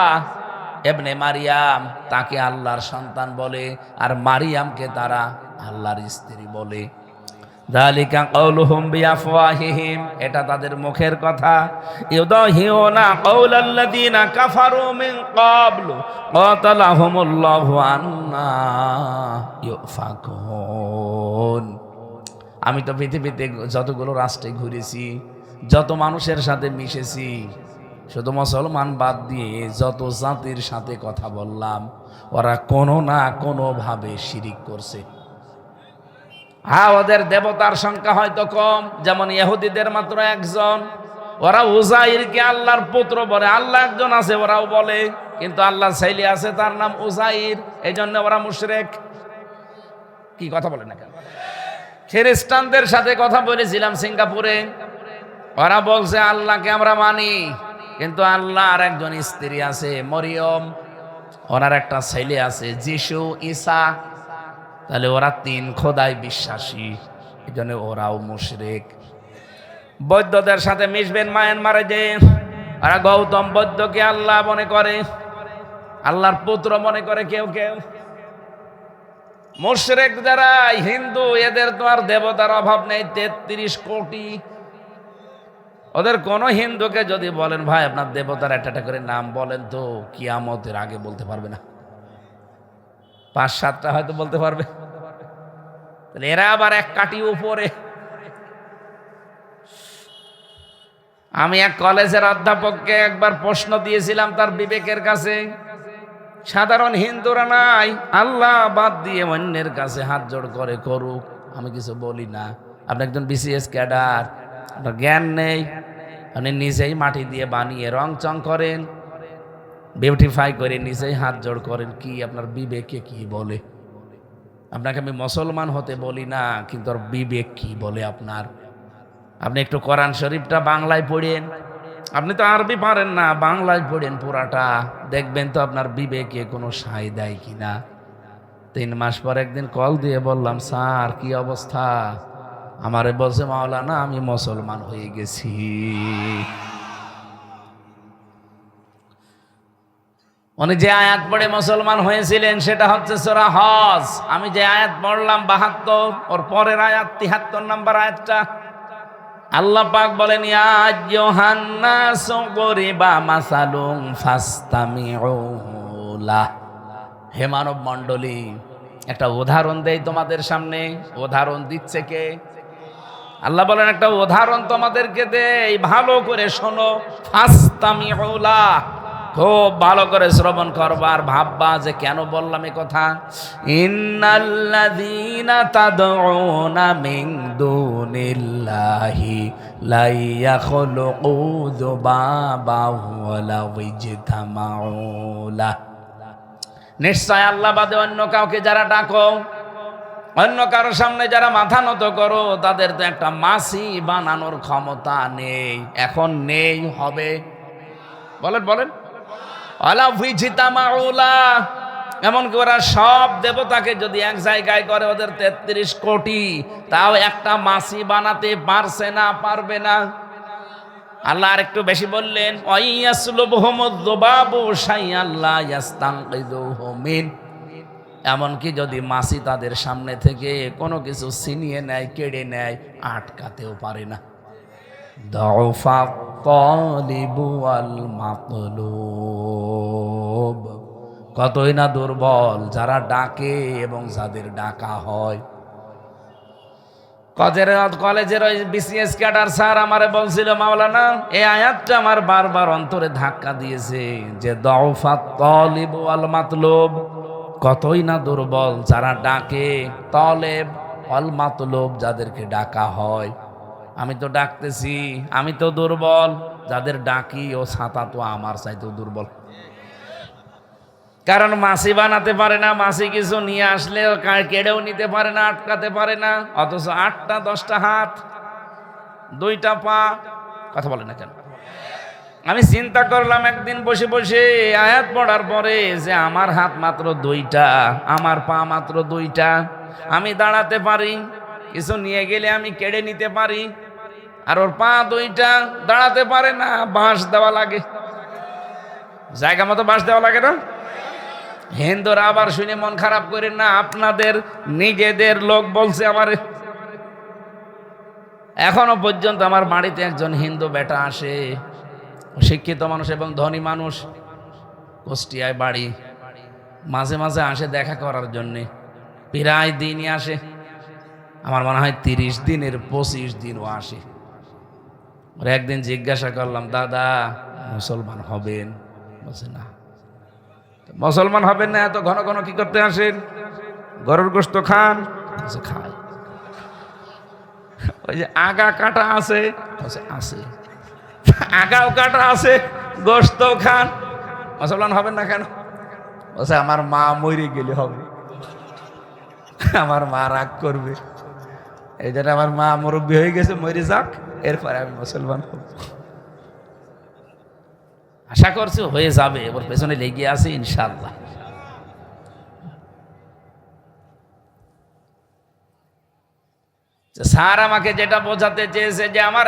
ইবনে মারিয়াম তাকে আল্লাহর সন্তান বলে, আর মারিয়ামকে তারা আল্লাহর স্ত্রী বলে। যালিকা কাউলুহুম বিআফওয়াহিহিম, এটা তাদের মুখের কথা। ইউদাহিউনা কাউলাল্লাযিনা কাফারু মিন ক্বাবলু কাতালাহুমুল্লাহু আন্না ইউফাকুন। আমি তো পৃথিবীতে যতগুলো রাষ্ট্রে ঘুরেছি, যত মানুষের সাথে মিশেছি, শুধু মুসলমান বাদ দিয়ে যত জাতির সাথে কথা বললাম, ওরা কোনো না কোনো ভাবে শিরিক করছে। ওদের দেবতার সংখ্যা হয়তো কম, যেমন ইহুদিদের মাত্র একজন। ওরা উযাইরকে আল্লাহর পুত্র বলে, আল্লাহ একজন আছে ওরাও বলে, কিন্তু আল্লাহ ছেলে আছে তার নাম উযাইর, এই জন্য ওরা মুশরিক। কি কথা বলে না কেন? খ্রিস্টানদের সাথে কথা বলেছিলাম সিঙ্গাপুরে, ওরা বলছে আল্লাহকে আমরা মানি, কিন্তু আল্লাহ আর একজন স্ত্রী আছে মরিয়ম, ওনার একটা ছেলে আছে যিশু ঈসা। তাহলে ওরা তিন খোদায় বিশ্বাসী, এই জন্য ওরাও মুশরিক। বৌদ্ধদের সাথে মিশবেন মায়ানমারে যে, ওরা গৌতম বৌদ্ধকে আল্লাহ মনে করে, আল্লাহর পুত্র মনে করে কেউ কেউ। মুশরিক যারা হিন্দু, এদের তো আর দেবতার অভাব নেই, 33 কোটি। ওদের কোন হিন্দুকে যদি বলেন ভাই আপনার দেবতার একটা করে নাম বলেন, তো কিয়ামতের আগে বলতে পারবে না, 5-7টা হয়তো বলতে পারবে। এরা আবার এক কাটি উপরে। আমি এক কলেজের অধ্যাপককে একবার প্রশ্ন দিয়েছিলাম তার বিবেকের কাছে, সাধারণ হিন্দুরা নাই, আল্লাহ বাদ দিয়ে অন্যের কাছে হাত জোড় করে করুক, আমি কিছু বলি না। আপনি একজন বিসিএস ক্যাডার, আপনার জ্ঞান নেই, আপনি নিজেই মাটি দিয়ে বানিয়ে রং চং করেন, বিউটিফাই করে নিজেই হাত জোড় করেন, কি আপনার বিবেকে কি বলে? আপনাকে আমি মুসলমান হতে বলি না, কিন্তু আর বিবেক কি বলে আপনার? আপনি একটু কোরআন শরীফটা বাংলায় পড়েন, আপনি তো আরবি পারেন না, বাংলায় পড়েন পুরাটা, দেখবেন তো আপনার বিবেকে কোনো সায় দেয় কিনা। 3 মাস পর একদিন কল দিয়ে বললাম, স্যার কি অবস্থা? আমারে বলছে, মাওলানা আমি মুসলমান হয়ে গেছি। উনি যে আয়াত পড়ে মুসলমান হয়েছিলেন সেটা হচ্ছে সূরা হজ। আমি যে আয়াত পড়লাম 72, ওর পরের আয়াত 73 নম্বর আয়াতটা আল্লাহ পাক বলেন, ইয়া আইয়ুহান নাসু গরিবা মাসালুন ফাসতামিউ লাহ। হে মানব মণ্ডলী, একটা উদাহরণ দেই তোমাদের সামনে। উদাহরণ দিচ্ছে কে? আল্লাহ বলেন একটা উদাহরণ তোমাদেরকে দেই, ভালো করে শোনো। ফাসতামিউ লাহ, খুব ভালো করে শ্রবণ করবা আর ভাববা যে কেন বললাম এই কথা। ইন্নাল্লাযীনা তাদউনা মিন দুনিল্লাহি লা ইয়াখলুকু যুবাবান ওয়ালা ইজতামাউ লাহ। নিশ্চয় আল্লাহ বাদে অন্য কাউকে যারা ডাকো, অন্য কারোর সামনে যারা মাথা নত করো, তাদের তো একটা মাছি বানানোর ক্ষমতা নেই, এখন নেই, হবে। বলেন বলেন। এমনকি ওরা সব দেবতাকে যদি এক জায়গায় করে, ওদের 33 কোটি, তাও একটা মাছি বানাতে পারছে না, পারবে না। আল্লাহ আর একটু বেশি বললেন, এমনকি যদি মাছি তাদের সামনে থেকে কোনো কিছু ছিনিয়ে নেয়, কেড়ে নেয়, আটকাতেও পারে না। কতই না দুর্বল যারা ডাকে এবং যাদের ডাকা হয়। কলেজের ওই বিসিএস ক্যাডার স্যার আমারে বলছিল, মাওলানা এই আয়াতটা আমার বারবার অন্তরে ধাক্কা দিয়েছে যে দাউফাত তালিব ওয়াল মাতলুব, কতই না দুর্বল যারা ডাকে, তলেব ওয়াল মাতলুব যাদেরকে ডাকা হয়। আমি তো ডাকতেছি, আমি তো দুর্বল, যাদের ডাকি ও ছাতা তো আমার চাইতেও দুর্বল। কারণ মাছি বানাতে পারে না, মাছি কিছু নিয়ে আসলে কেড়েও নিতে পারে না, আটকাতে পারে না। অথচ 8টা 10টা হাত, 2টা পা, কথা বলে না কেন? আমি চিন্তা করলাম একদিন বসে বসে আয়াত পড়ার পরে যে আমার হাত মাত্র 2টা, আমার পা মাত্র 2টা, আমি দাঁড়াতে পারি, কিছু নিয়ে গেলে আমি কেড়ে নিতে পারি, আর ওর পা 2টা, দাঁড়াতে পারে না, বাঁশ দেওয়া লাগে, জায়গা মতো বাঁশ দেওয়া লাগে না? হিন্দুরা আবার শুনে মন খারাপ করেন না, আপনাদের নিজেদের লোক বলছে আমারে। এখনো পর্যন্ত আমার বাড়িতে একজন হিন্দু বেটা আসে, শিক্ষিত মানুষ এবং ধনী মানুষ, কুষ্টিয়ায় বাড়ি, মাঝে মাঝে আসে দেখা করার জন্যে, প্রায় দিনই আসে। আমার মনে হয় 30 দিনের 25 দিনও আসে। একদিন জিজ্ঞাসা করলাম, দাদা মুসলমান হবেন? বলছে না। মুসলমান হবেন না, এত ঘন ঘন কি করতে আসেন? গরুর গোশত খান? খায়। ওই যে আগা কাটা আছে, আছে, আগাও কাটা আছে, গোশত খান, মুসলমান হবেন না কেন? বলছে আমার মা মরে গেলে হবে, আমার মা রাগ করবে, এই জন্য আমার মা মুরব্বী হয়ে গেছে, মরে যাক, এরপরে আমি মুসলমান হব। আশা করছি হয়ে যাবে, ওর পেছনে লেগে আছে ইনশাআল্লাহ। স্যার আমাকে যেটা বোঝাতে চেয়েছে যে আমার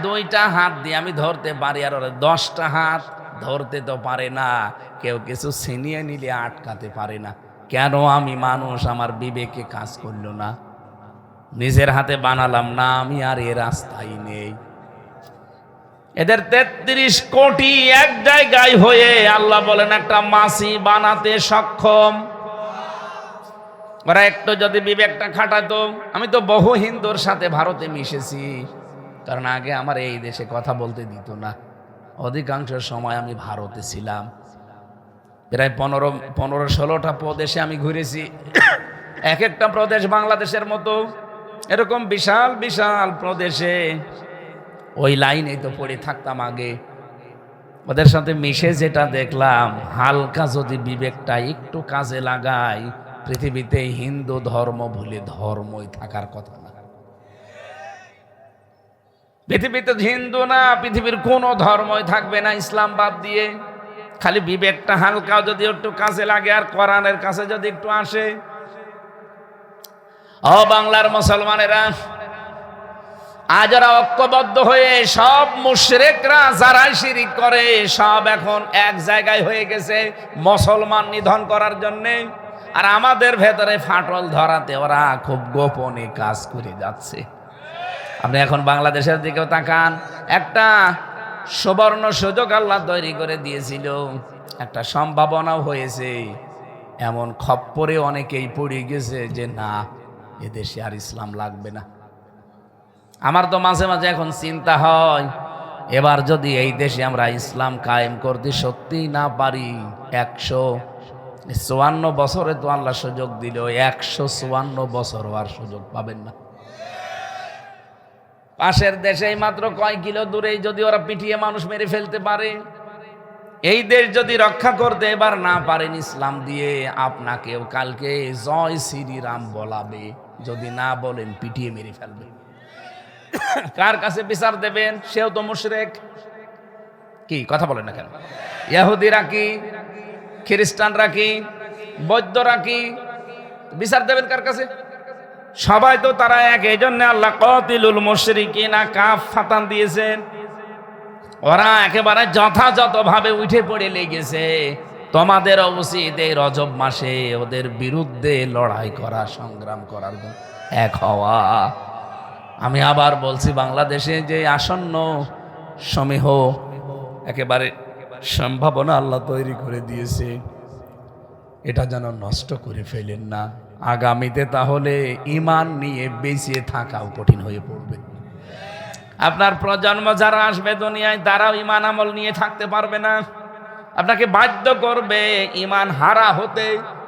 2টা হাত দিয়ে আমি ধরতে পারি, আর ওরা 10টা হাত ধরতে তো পারে না, কেউ কিছু ছিনিয়ে নিলে আটকাতে পারে না। কেন? আমি মানুষ, আমার বিবেকে কাজ করলো না, নিজের হাতে বানালাম না, আমি আর এ রাস্তায় নেই। এদের 33 কোটি এক জায়গায় হয়ে আল্লাহ বলেন একটা মাছি বানাতে সক্ষম। ওরা একটু যদি বিবেকটা খাটাতো, আমি তো বহু হিন্দুর সাথে ভারতে মিশেছি, কারণ আগে আমার এই দেশে কথা বলতে দিত না, অধিকাংশ সময় আমি ভারতে ছিলাম। প্রায় 15-16টা প্রদেশে আমি ঘুরেছি। এক একটা প্রদেশ বাংলাদেশের মতো, এরকম বিশাল বিশাল প্রদেশে ওই লাইনে তো পড়ে থাকতাম আগে। ওদের সাথে মিশে যেটা দেখলাম, হালকা যদি বিবেকটা একটু কাজে লাগাই, পৃথিবীতে হিন্দু ধর্ম ভুলে ধর্মই থাকার কথা না। পৃথিবীতে হিন্দু না, পৃথিবীর কোনো ধর্মই থাকবে না ইসলাম বাদ দিয়ে। খালি বিবেকটা হালকা যদি একটু কাজে লাগে আর কোরআনের কাছে যদি একটু আসে। ও বাংলার মুসলমানেরা, আজ ওরা ঐক্যবদ্ধ হয়ে সব মুশরিকরা যারাই শিরিক করে সব এখন এক জায়গায় হয়ে গেছে মুসলমান নিধন করার জন্যে। আর আমাদের ভেতরে ফাটল ধরাতে ওরা খুব গোপনে কাজ করে যাচ্ছে। আপনি এখন বাংলাদেশের দিকেও তাকান, একটা সুবর্ণ সুযোগ আল্লাহ তৈরি করে দিয়েছিল, একটা সম্ভাবনাও হয়েছে। এমন খপ্পরে অনেকেই পড়ে গেছে যে না, এদেশে আর ইসলাম লাগবে না। আমার তো মাঝে মাঝে এখন চিন্তা হয়, এবার যদি এই দেশে আমরা ইসলাম কায়েম করতে সত্যি না পারি, 154 বছরে তো আল্লাহ সুযোগ দিল, 154 বছর আর সুযোগ পাবেন না। পাশের দেশে মাত্র কয় কিলো দূরেই যদি ওরা পিটিয়ে মানুষ মেরে ফেলতে পারে, এই দেশ যদি রক্ষা করতে এবার না পারেন ইসলাম দিয়ে, আপনাকেও কালকে জয় শ্রীরাম বলাবে, যদি না বলেন পিটিয়ে মেরে ফেলবে। কার কাছে বিচার দেবেন? সেও তো মুশরিক। কি কথা বলেন না কেন? ইহুদিরা কি, খ্রিস্টানরা কি, বৌদ্ধরা কি, বিচার দেবেন কার কাছে? সবাই তো তারা এক। এই জন্য আল্লাহ কাতিলুল মুশরিকিনা কাফাতান দিয়েছেন। ওরা একেবারে যথাযথভাবে উঠে পড়ে লেগেছে। তোমাদের উচিত এই রজব মাসে ওদের বিরুদ্ধে লড়াই করা, সংগ্রাম করার জন্য এক হওয়া। আমি আবার বলছি, বাংলাদেশে যে আসন্ন সমীহ একেবারে সম্ভাবনা আল্লাহ তৈরি করে দিয়েছে, এটা যেন নষ্ট করে ফেলেন না। আগামীতে তাহলে ঈমান নিয়ে বেঁচে থাকাও কঠিন হয়ে পড়বে। আপনার প্রজন্ম যারা আসবে দুনিয়ায়, তারাও ঈমান আমল নিয়ে থাকতে পারবে না। আপনাকে বাধ্য করবে ঈমান হারা হতে।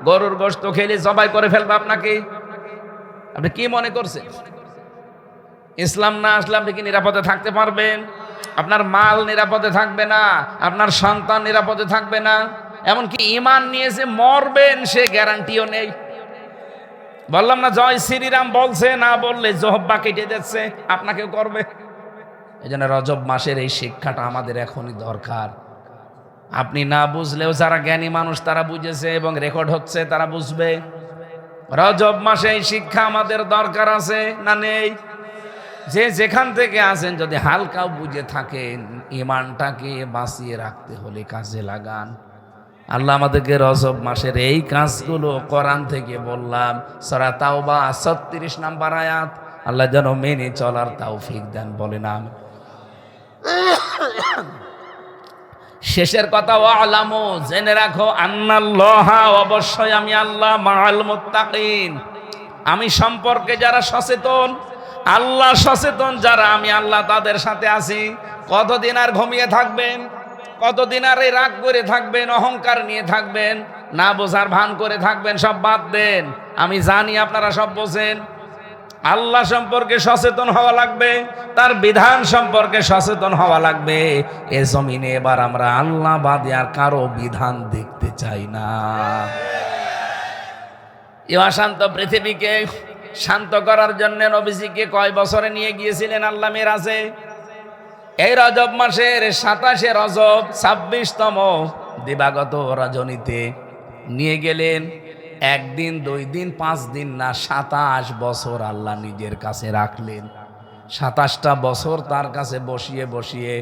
গরুর গোশত খেলে জবাই করে ফেলবে আপনাকে। আপনি কি মনে করছেন? ইসলাম না আসলে আপনি কি নিরাপদে থাকতে পারবেন? আপনার মাল নিরাপদে থাকবে না, আপনার সন্তান নিরাপদে থাকবে না, এমনকি ঈমান নিয়ে যে মরবেন সে গ্যারান্টিও নেই। বললাম না, জয় শ্রীরাম বলছে, না বললে জহব্বা কেটে যাচ্ছে, আপনাকেও করবে। এই জন্য রজব মাসের এই শিক্ষাটা আমাদের এখনই দরকার। আপনি না বুঝলেও যারা জ্ঞানী মানুষ তারা বুঝেছে এবং রেকর্ড হচ্ছে, তারা বুঝবে। রজব মাসে এই শিক্ষা আমাদের দরকার আছে না নেই? যে যেখান থেকে আছেন যদি হালকাও বুঝে থাকেন, ঈমানটাকে বাঁচিয়ে রাখতে হলে কাজে লাগান। আল্লাহ আমাদেরকে রজব মাসের এই কাজগুলো কোরআন থেকে বললাম, সূরা তাওবা 36 নম্বর আয়াত, আল্লাহ যেন মেনে চলার তৌফিক দেন, বলেন আমিন। শেষের কথা, ওয়ালামু, জেনে রাখো, আন্নাল্লাহা, অবশ্যই আমি আল্লাহ, মাআল মুত্তাকিন, আমি সম্পর্কে যারা সচেতন, আল্লাহ সচেতন যারা, আমি আল্লাহ তাদের সাথে আছি। কতদিন আর ঘুমিয়ে থাকবেন? কতদিন আর এই রাগ করে থাকবেন, অহংকার নিয়ে থাকবেন, না বোঝার ভান করে থাকবেন? সব বাদ দেন। আমি জানি আপনারা সব বোঝেন। আল্লাহ সম্পর্কে সচেতন হওয়া লাগবে, তার বিধান সম্পর্কে সচেতন হওয়া লাগবে। এ জমিনে এবার আমরা আল্লাহ বাদে আর কারো বিধান দেখতে চাই না। এই অশান্ত পৃথিবীকে শান্ত করার জন্য নবীজিকে কয় বছরে নিয়ে গিয়েছিলেন আল্লাহ মেরাজে? এই রজব মাসের 27শে রজব 26তম দিবাগত রজনীতে নিয়ে গেলেন। একদিন, 2 দিন, 5 দিন না, 27 বছর আল্লাহ নিজের কাছে রাখলেন। 27টা বছর তার কাছে বসিয়ে বসিয়ে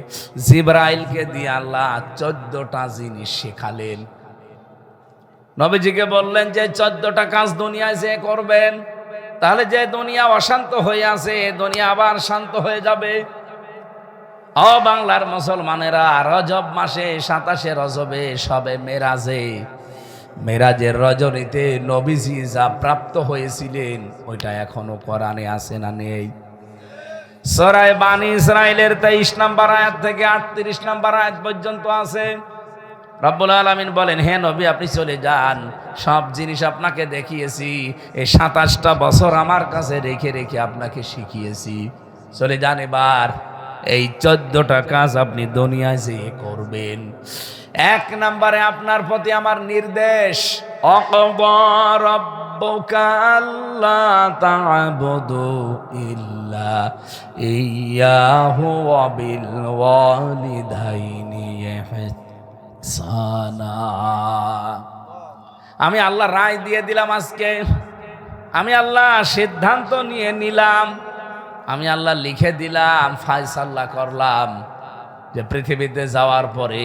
জিবরাইলকে দিয়ে আল্লাহ 14টা জিনিস শেখালেন। নবীজিকে বললেন যে 14টা কাজ দুনিয়ায় যে করবেন, তাহলে যে দুনিয়া অশান্ত হয়ে আছে, দুনিয়া আবার শান্ত হয়ে যাবে। ও বাংলার মুসলমানেরা, রজব মাসে 27শে রজবে সবে মেরাজে, মেরাজের রজনীতে নবীজি যা প্রাপ্ত হয়েছিলেন ওইটা এখনো কোরআনে আছে না নেই? সূরা বানী ইসরাইলের 23 নম্বর আয়াত থেকে 38 নম্বর আয়াত পর্যন্ত আছে। রব্বুল আলামিন বলেন, হে নবী আপনি চলে যান, সব জিনিস আপনাকে দেখিয়েছি, এই 27টা বছর আমার কাছে রেখে রেখে আপনাকে শিখিয়েছি, চলে যান এবার। এই 14টা কাজ আপনি দুনিয়ায় যেয়ে করবেন। এক নম্বরে আপনার প্রতি আমার নির্দেশ, অকযা রাব্বুকা আল্লা তা'বুদু ইল্লা ইয়্যাহু ওয়া বিল ওয়ালিদাইনি ইহসানা। আমি আল্লাহ রায় দিয়ে দিলাম আজকে, আমি আল্লাহ সিদ্ধান্ত নিয়ে নিলাম, আমি আল্লাহ লিখে দিলাম, ফায়সালা করলাম যে পৃথিবীতে যাওয়ার পরে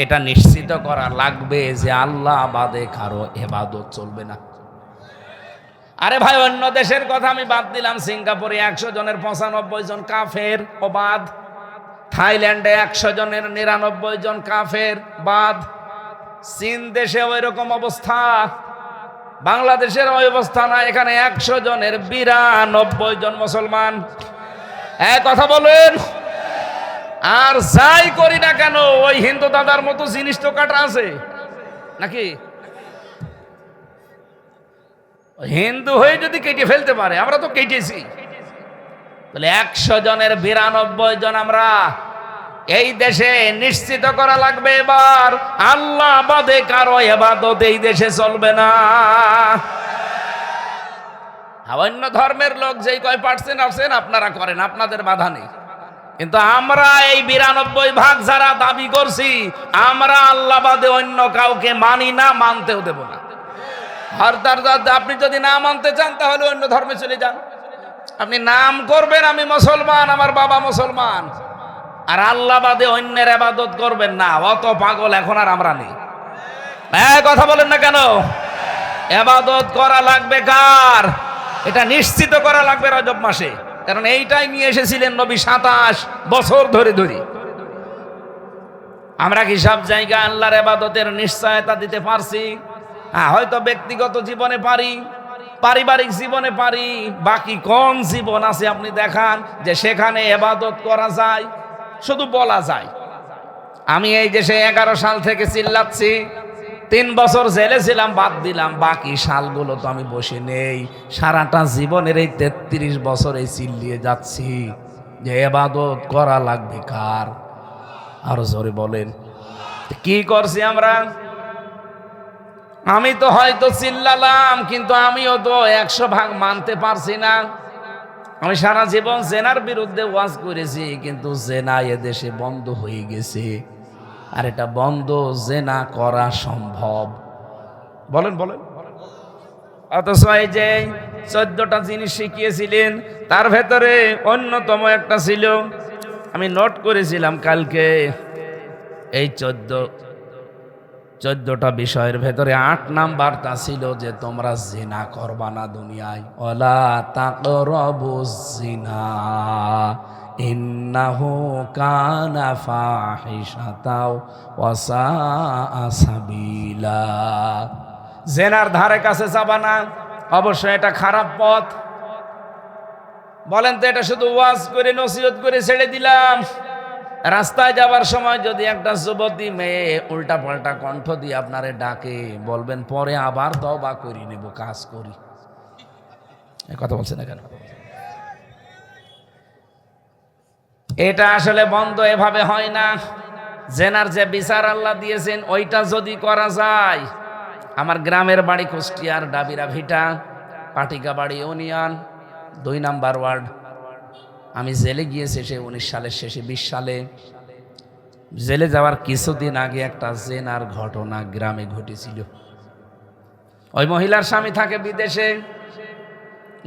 এটা নিশ্চিত করা লাগবে যে আল্লাহ বাদে কারো ইবাদত চলবে না। আরে ভাই, অন্য দেশের কথা আমি বাদ দিলাম, সিঙ্গাপুরে 100 জনের 95 জন কাফের ও বাদ, থাইল্যান্ডে 100 জনের 99 জন কাফের বাদ, চীন দেশে ওই রকম অবস্থা, বাংলাদেশের ওই অবস্থা না, এখানে 100 জনের 92 জন মুসলমান। এক কথা বলেন, আর যাই করি না কেন ওই হিন্দু দাদার মতো জিনিস তো কাটা আছে নাকি? হিন্দু হয়ে যদি কেটে ফেলতে পারে, আমরা তো কেটেছি, তাহলে 100 জনের 92 জন আমরা। এই দেশে নিশ্চিত করা লাগবে এবার আল্লাহ বাদে কারো ইবাদত এই দেশে চলবে না। অন্য ধর্মের লোক যেই কয় পার্সেন্ট আছেন আপনারা করেন, আপনাদের বাধা নেই, কিন্তু আমরা এই 92% যারা দাবি করছি, আমরা আল্লাহ বাদে অন্য কাউকে মানি না, মানতেও দেব না। আপনি যদি না মানতে চান তাহলে অন্য ধর্মে চলে যান, আপনি নাম করবেন আমি মুসলমান, আমার বাবা মুসলমান, আর আল্লাহ বাদে অন্যের ইবাদত করবেন না। অত পাগল এখন আর আমরা নেই। কথা বলেন না কেন? ইবাদত করা লাগবে কার? এটা নিশ্চিত করা লাগবে রজব মাসে, কারণ এইটাই নিয়ে এসেছিলেন নবী 27 বছর ধরে ধরে। আমরা কি সব জায়গায় আল্লাহর ইবাদতের নিশ্চয়তা দিতে পারছি? হয়তো ব্যক্তিগত জীবনে পারি, পারিবারিক জীবনে পারি, বাকি কোন জীবন আছে আপনি দেখান যে সেখানে ইবাদত করা যায়? শুধু বলা যায়। আমি এই দেশে 11 সাল থেকে চিল্লাচ্ছি, 3 বছর জেলে ছিলাম, বাদ দিলাম, বাকি সালগুলো তো আমি বসে নেই। সারাটা জীবনের এই 33 বছর এই চিল্লিয়ে যাচ্ছি যে ইবাদত করা লাগবে কার? আরো জোরে বলেন, কি করছি আমরা? আমি তো হয়তো চিল্লালাম, কিন্তু আমিও তো 100% মানতে পারছি না। আমি সারা জীবন জেনার বিরুদ্ধে ওয়াজ করেছি, কিন্তু জেনা এদেশে বন্ধ হয়ে গেছে। আর এটা বন্ধ জেনা করা সম্ভব? বলেন বলেন। অথচ এই যে 14টা জিনিস শিখিয়েছিলেন, তার ভেতরে অন্যতম একটা ছিল, আমি নোট করেছিলাম কালকে, এই 14টা বিষয়ের ভেতরে 8 নাম্বারটা ছিল যে তোমরা জিনা করবা না দুনিয়ায়। ওয়ালা তাকরাবুজ জিনা ইন্নাহু কানা ফাহিশাতাও ওয়া সাআ সাবিলা। জিনার ধারে কাছে যাবা না, অবশ্যই এটা খারাপ পথ। বলেন তো, এটা শুধু ওয়াজ করে নসিহত করে ছেড়ে দিলাম? রাস্তায় যাবার সময় যদি একটা যুবতী মেয়ে উল্টা পাল্টা কণ্ঠ দিয়ে আপনারে ডাকে, বলবেন পরে আবার তওবা করি নেব, কাজ করি। এই কথা বলছেন না কেন? এটা আসলে বন্ধ এভাবে হয় না। জেনার যে বিচার আল্লাহ দিয়েছেন ওইটা যদি করা যায়। আমার গ্রামের বাড়ি কুষ্টিয়ার ডাবিরা ভিটা, পাটিকাবাড়ি ইউনিয়ন, 2 নাম্বার ওয়ার্ড। আমি জেলে গিয়েছি সে 19 সালের শেষে, 20 সালে। জেলে যাওয়ার কিছুদিন আগে একটা জেনার ঘটনা গ্রামে ঘটেছিল। ওই মহিলার স্বামী থাকে বিদেশে,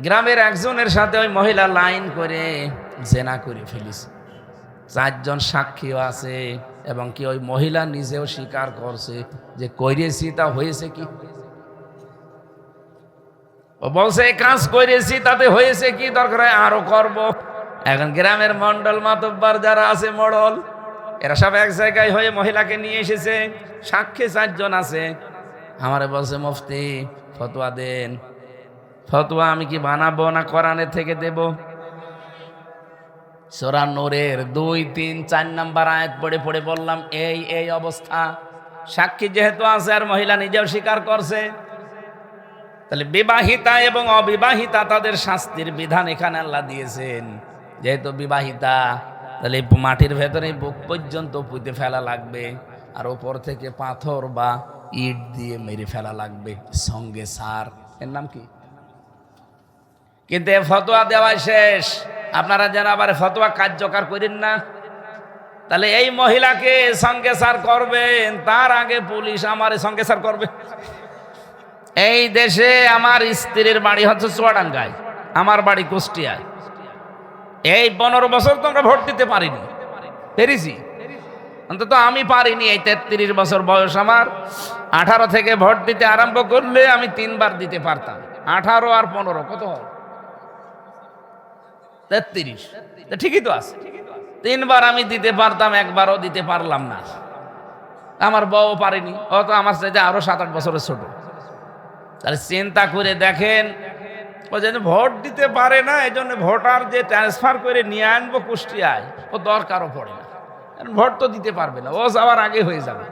গ্রামের একজনের সাথে ওই মহিলা লাইন করে জেনা করে ফেলেছে। 4 জন সাক্ষীও আছে, এবং কি ওই মহিলা নিজেও স্বীকার করছে যে করেছি। তা হয়েছে কি? ও বলছে কাজ করেছি, তাতে হয়েছে কি? দরকার হয় আরো করব। এখন গ্রামের মন্ডল মাতব্বর যারা আছে, মডল, এরা সব এক জায়গায় হয়ে মহিলাকে নিয়ে এসেছে। সাক্ষী 4 জন আছে। আমারে বলছে মুফতি ফতোয়া দেন। ফতোয়া আমি কি বানাবো না কোরআনের থেকে দেব? সূরা নূরের 2, 3, 4 নাম্বার আয়াত পড়ে পড়ে বললাম এই এই অবস্থা, সাক্ষী যেহেতু আছে আর মহিলা নিজেও স্বীকার করছে, তাহলে বিবাহিতা এবং অবিবাহিতা তাদের শাস্তির বিধান এখানে আল্লাহ দিয়েছেন। যেহেতু বিবাহিতা, তাহলে মাটির ভেতরে বুক পর্যন্ত পুঁতে ফেলা লাগবে, আর ওপর থেকে পাথর বা ইট দিয়ে মেরে ফেলা লাগবে, সঙ্গে সার। এর নাম কি? কিন্তু এ ফতোয়া দেওয়া শেষ, আপনারা যেন আবার ফতোয়া কার্যকর করেন না। তাহলে এই মহিলাকে সঙ্গে সার করবেন, তার আগে পুলিশ আমার সঙ্গে সার করবে। এই দেশে আমার স্ত্রীর বাড়ি হচ্ছে চুয়াডাঙ্গায়, আমার বাড়ি কুষ্টিয়ায়। এই 15 বছর তো আমরা ভোট দিতে পারিনি, পেরেছি অন্তত আমি পারিনি। এই 33 বছর বয়স আমার, 18 থেকে ভোট দিতে আরম্ভ করলে আমি 3 বার দিতে পারতাম। 18 আর 15 কত হয়? 33। ঠিকই তো আছে, 3 বার আমি দিতে পারতাম, একবারও দিতে পারলাম না। আমার বউ পারেনি, ও তো আমার সাথে আরো 7-8 বছরের ছোট। তাহলে চিন্তা করে দেখেন, ও যেন ভোট দিতে পারে না, এই জন্য ভোটার যে ট্রান্সফার করে নিয়ে আনবো কুষ্টিয়ায়, ও দরকারও পড়ে না, ভোট তো দিতে পারবে না, ও যাওয়ার আগে হয়ে যাবে।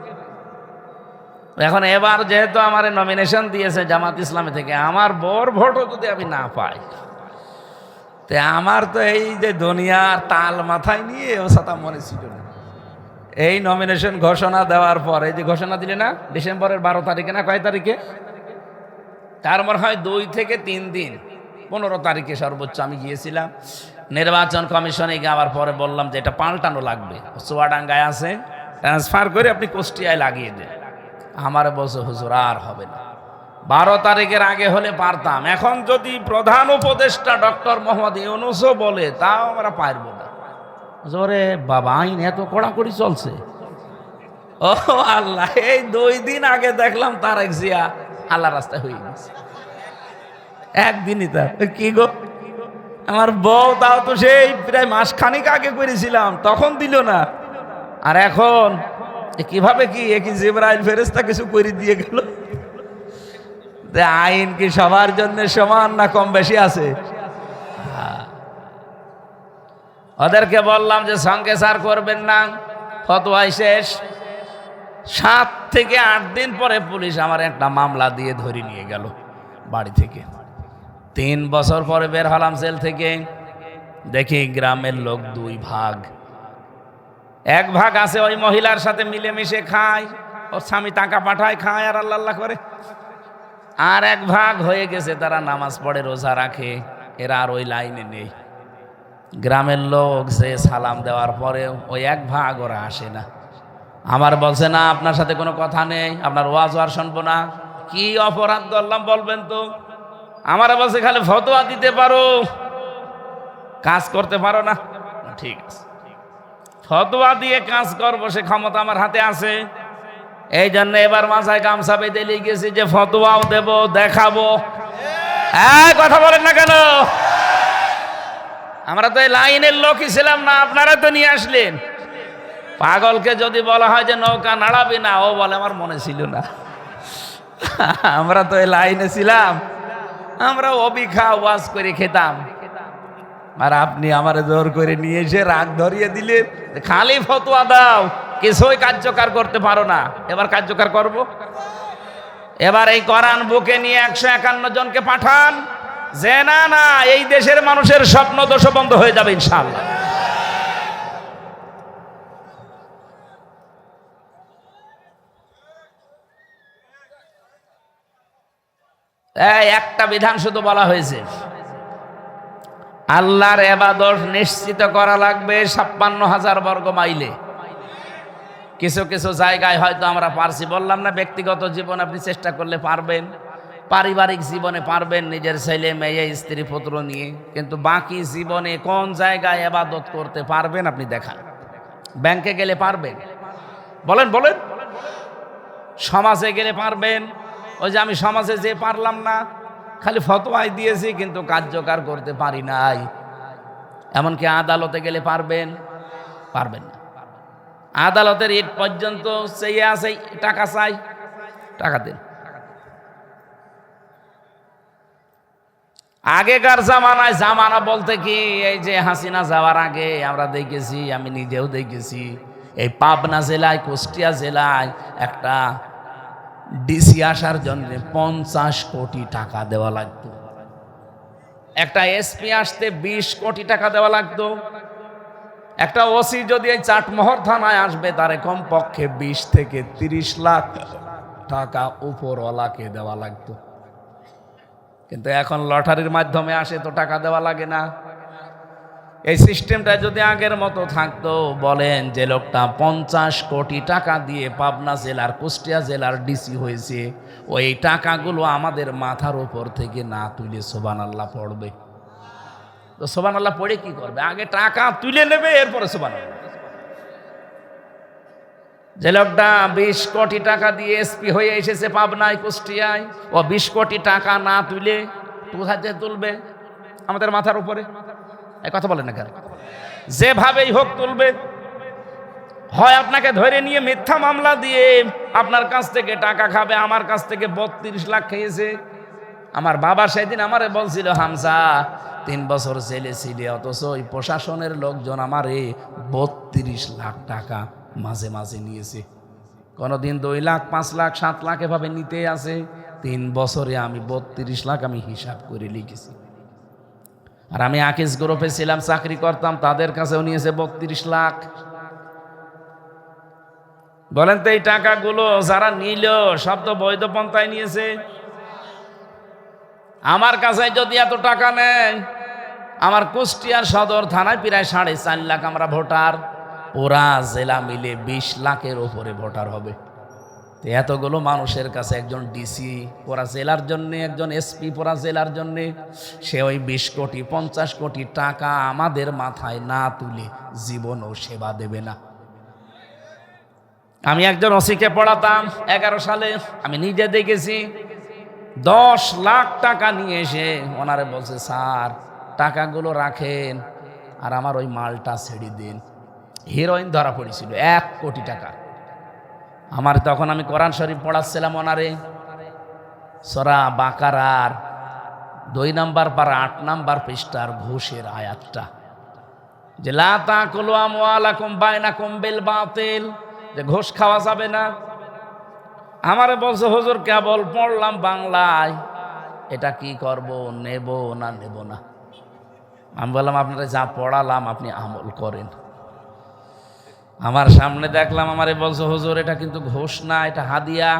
এখন এবার যেহেতু আমার নমিনেশন দিয়েছে জামাত ইসলামী থেকে, আমার বর ভোটও যদি আমি না পাই, তে আমার তো এই যে দুনিয়ার তাল মাথায় নিয়ে ও সাথে মনে ছিল না। এই নমিনেশন ঘোষণা দেওয়ার পর, এই যে ঘোষণা দিলে না ডিসেম্বরের 12 তারিখে না কয় তারিখে, তার মনে হয় 2 থেকে 3 দিন, 15 তারিখে সর্বোচ্চ আমি গিয়েছিলাম নির্বাচন কমিশনে। যাওয়ার পরে বললাম যে এটা পাল্টানো লাগবে, চুয়াডাঙ্গায় আছে, ট্রান্সফার করে আপনি কুষ্টিয়ায় লাগিয়ে দেন। আমার বলছে হুজুর আর হবে না, 12 তারিখের আগে হলে পারতাম। এখন যদি প্রধান উপদেষ্টা ডক্টর মোহাম্মদ ইউনূসও বলে, তাও আমরা পারবো না। জোরে বাবা, আইন এত কড়াকড়ি চলছে। ও আল্লাহ, এই 2 দিন আগে দেখলাম তারেক জিয়া আল্লাহ রাস্তায় হয়ে গেছে, একদিনই। তার কি গো, আমার বউ তাও তো সেই প্রায় মাসখানিক আগে করেছিলাম, তখন দিল না। আর এখন কিভাবে কি একই জিবরাইল ফেরেশতা কিছু করে দিয়ে গেল। আইন কি সবার জন্য সমান না কম বেশি আছে? ওদেরকে বললাম যে সঙ্গে সার করবেন না, ফতোয়াই শেষ। 7 থেকে 8 দিন পরে পুলিশ আমার একটা মামলা দিয়ে ধরে নিয়ে গেল বাড়ি থেকে। 3 বছর পরে বের হলাম জেল থেকে, দেখি গ্রামের লোক 2 ভাগ। এক ভাগ আছে ওই মহিলার সাথে মিলেমিশে খায়, ওর স্বামী টাকা পাঠায়, খায় আর আল্লাহ আল্লাহ করে। আর এক ভাগ হয়ে গেছে, তারা নামাজ পড়ে, রোজা রাখে, এরা আর ওই লাইনে নেই। গ্রামের লোক যে সালাম দেওয়ার পরেও ওই এক ভাগ ওরা আসে না। আমার বলছে না আপনার সাথে কোনো কথা নেই, আপনার ওয়াজ আর শুনবো না। কি অপরাধ করলাম বলবেন তো? আমার বলছে খালি ফতোয়া দিতে পারো, কাজ করতে পারো না। ঠিক আছে, ফতোয়া দিয়ে কাজ করবো সে ক্ষমতা আমার হাতে আছে। এই জন্য এবার মাথায় গামছা বেঁধে নিয়ে গেছি যে ফতোয়াও দেব, দেখাবো। কথা বলেন না কেন? আমরা তো এই লাইনের লোকই ছিলাম না, আপনারা তো নিয়ে আসলেন। পাগলকে যদি বলা হয় যে নৌকা নাড়াবি না, ও বলে আমার মনে ছিল না। আমরা তো এই লাইনে ছিলাম, আমরা অবিখা ওয়াজ করে খেতাম। আর আপনি আমার জোর করে নিয়ে এসে রাগ ধরিয়ে দিলেন, খালি ফতোয়া দাও, কিছুই কার্যকর করতে পারো না। এবার কার্যকর করব। এবার এই কোরআন বুকে নিয়ে 151 জনকে পাঠান, যে না না এই দেশের মানুষের স্বপ্ন দোষ বন্ধ হয়ে যাবে ইনশাআল্লাহ। একটা বিধান শুধু বলা হয়েছে, আল্লাহর ইবাদত নিশ্চিত করা লাগবে 56,000 বর্গ মাইলে। কিছু কিছু জায়গায় হয়তো আমরা পারছি, বললাম না ব্যক্তিগত জীবন আপনি চেষ্টা করলে পারবেন, পারিবারিক জীবনে পারবেন, নিজের ছেলে মেয়ে স্ত্রী পুত্র নিয়ে। কিন্তু বাকি জীবনে কোন জায়গায় ইবাদত করতে পারবেন আপনি দেখান। ব্যাংকে গেলে পারবেন, বলেন বলেন। সমাজে গেলে পারবেন, ওই যে আমি সমাজে যে পারলাম না, খালি ফতোয়াই দিয়েছি কিন্তু কার্যকর করতে পারি নাই। এমনকি আদালতে গেলে পারবেন, পারবেন না। আদালতের ইট পর্যন্ত চেয়ে আছে, টাকা চাই, টাকা দেন। আগেকার জামানায়, জামানা বলতে কি এই যে হাসিনা যাওয়ার আগে আমরা দেখেছি, আমি নিজেও দেখেছি, এই পাবনা জেলায়, কুষ্টিয়া জেলায় একটা ডিসি আসার জন্য 50 কোটি টাকা দেওয়া লাগতো, একটা এসপি আসতে 20 কোটি টাকা দেওয়া লাগতো, একটা ওসি যদি এই চাটমোহর থানায় আসবে তারে কমপক্ষে 20 থেকে 30 লাখ টাকা উপরওয়ালাকে দেওয়া লাগতো। কিন্তু এখন লটারির মাধ্যমে আসে তো টাকা দেওয়া লাগে না। এই সিস্টেমটা যদি আগের মতো থাকতো, বলেন যে লোকটা 50 কোটি টাকা দিয়ে পাবনা জেলার, কুষ্টিয়া জেলার ডিসি হয়েছে, ওই টাকাগুলো আমাদের মাথার উপর থেকে না তুলে সুবহানাল্লাহ পড়বে। তো সুবহানাল্লাহ পড়ে কি করবে? আগে টাকা তুলে নেবে, এরপরে সুবহানাল্লাহ। যে লোকটা 20 কোটি টাকা দিয়ে এসপি হয়ে এসেছে পাবনায়, কুষ্টিয়ায়, ও 20 কোটি টাকা না তুলে কোথায় তুলবে? আমাদের মাথার উপরে। এই কথা বলেন না কেন? যেভাবেই হোক তুলবে। হয় আপনাকে ধরে নিয়ে মিথ্যা মামলা দিয়ে আপনার কাছ থেকে টাকা খাবে। আমার কাছ থেকে 32 লাখ খেয়েছে। আমার বাবা সেদিন আমারে বলছিল, হামজা 3 বছর জেলে ছিলে, অথচ ওই প্রশাসনের লোকজন আমারে 32 লাখ টাকা মাঝে মাঝে নিয়েছে। কোনোদিন 2 লাখ, 5 লাখ, 7 লাখ এভাবে নিতে আছে। 3 বছরে আমি 32 লাখ আমি হিসাব করে লিখেছি। আর আমি আকিস গ্রুপে ছিলাম, চাকরি করতাম, তাদের কাছেও নিয়েছে 32 লাখ। বলেন তো এই টাকাগুলো যারা নিল সব তো বৈধ পন্থায় নিয়েছে? আমার কাছে যদি এত টাকা নেয়, আমার কুষ্টিয়ার সদর থানায় প্রায় 4.5 লাখ আমরা ভোটার, পুরা জেলা মিলে 20 লাখের উপরে ভোটার হবে। তো এতগুলো মানুষের কাছে একজন ডিসি পুরা জেলার জন্য, একজন এসপি পুরা জেলার জন্য, সে ওই 20 কোটি 50 কোটি টাকা আমাদের মাথায় না তুলে জীবনও সেবা দেবে না। আমি একজন ওসিকে পড়াতাম 11 সালে, আমি নিজে দেখেছি। 10 লাখ টাকা নিয়ে এসে ওনারে বলছে, স্যার টাকাগুলো রাখেন আর আমার ওই মালটা ছেড়ে দিন। হিরোইন ধরা পড়েছিল 1 কোটি টাকা। আমার তখন আমি কোরআন শরীফ পড়াচ্ছিলাম ওনারে, সূরা বাকারার 2 নম্বর পারা 8 নম্বর পৃষ্ঠার ঘুষের আয়াতটা, যে লা তাকুলু আমওয়ালাকুম বাইনাকুম বিল বাতিল, যে ঘুষ খাওয়া যাবে না। আমারে বলছে, হুজুর কেবল পড়লাম বাংলায়, এটা কি করব, নেব না নেব না? আমি বললাম, আপনারা যা পড়ালাম আপনি আমল করেন। আমার সামনে দেখলাম আমারে বলছে, হুজুর এটা কিন্তু ঘুষ না, এটা হাদিয়া।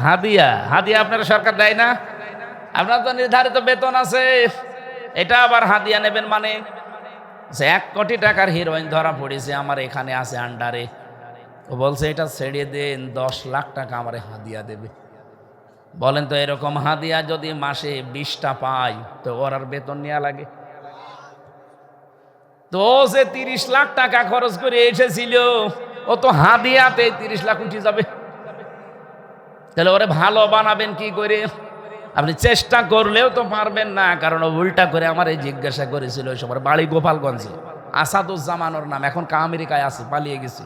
হাদিয়া? হাদিয়া আপনারা সরকার দেয় না? আপনার তো নির্ধারিত বেতন আছে, এটা আবার হাদিয়া নেবেন মানে? 1 কোটি টাকার হিরোইন ধরা পড়েছে আমার এখানে আছে আন্ডারে। ও বলছে এটা ছেড়ে দেন, 10 লাখ টাকা আমারে হাদিয়া দেবে। বলেন তো এরকম হাদিয়া যদি মাসে 20টা পাই, তো ওর আর বেতন নেওয়া লাগে? তো যে 30 লাখ টাকা খরচ করে এসেছিল, ও তো হাদিয়াতে 30 লাখ উঠে যাবে। তাহলে ওরে ভালো বানাবেন কি করে? আপনি চেষ্টা করলেও তো পারবেন না, কারণ উল্টা করে আমার এই জিজ্ঞাসা করেছিল। ওই সময় বাড়ি গোপালগঞ্জে, আসাদুজ্জামান ওর নাম, এখন আমেরিকায় আছে, পালিয়ে গেছে।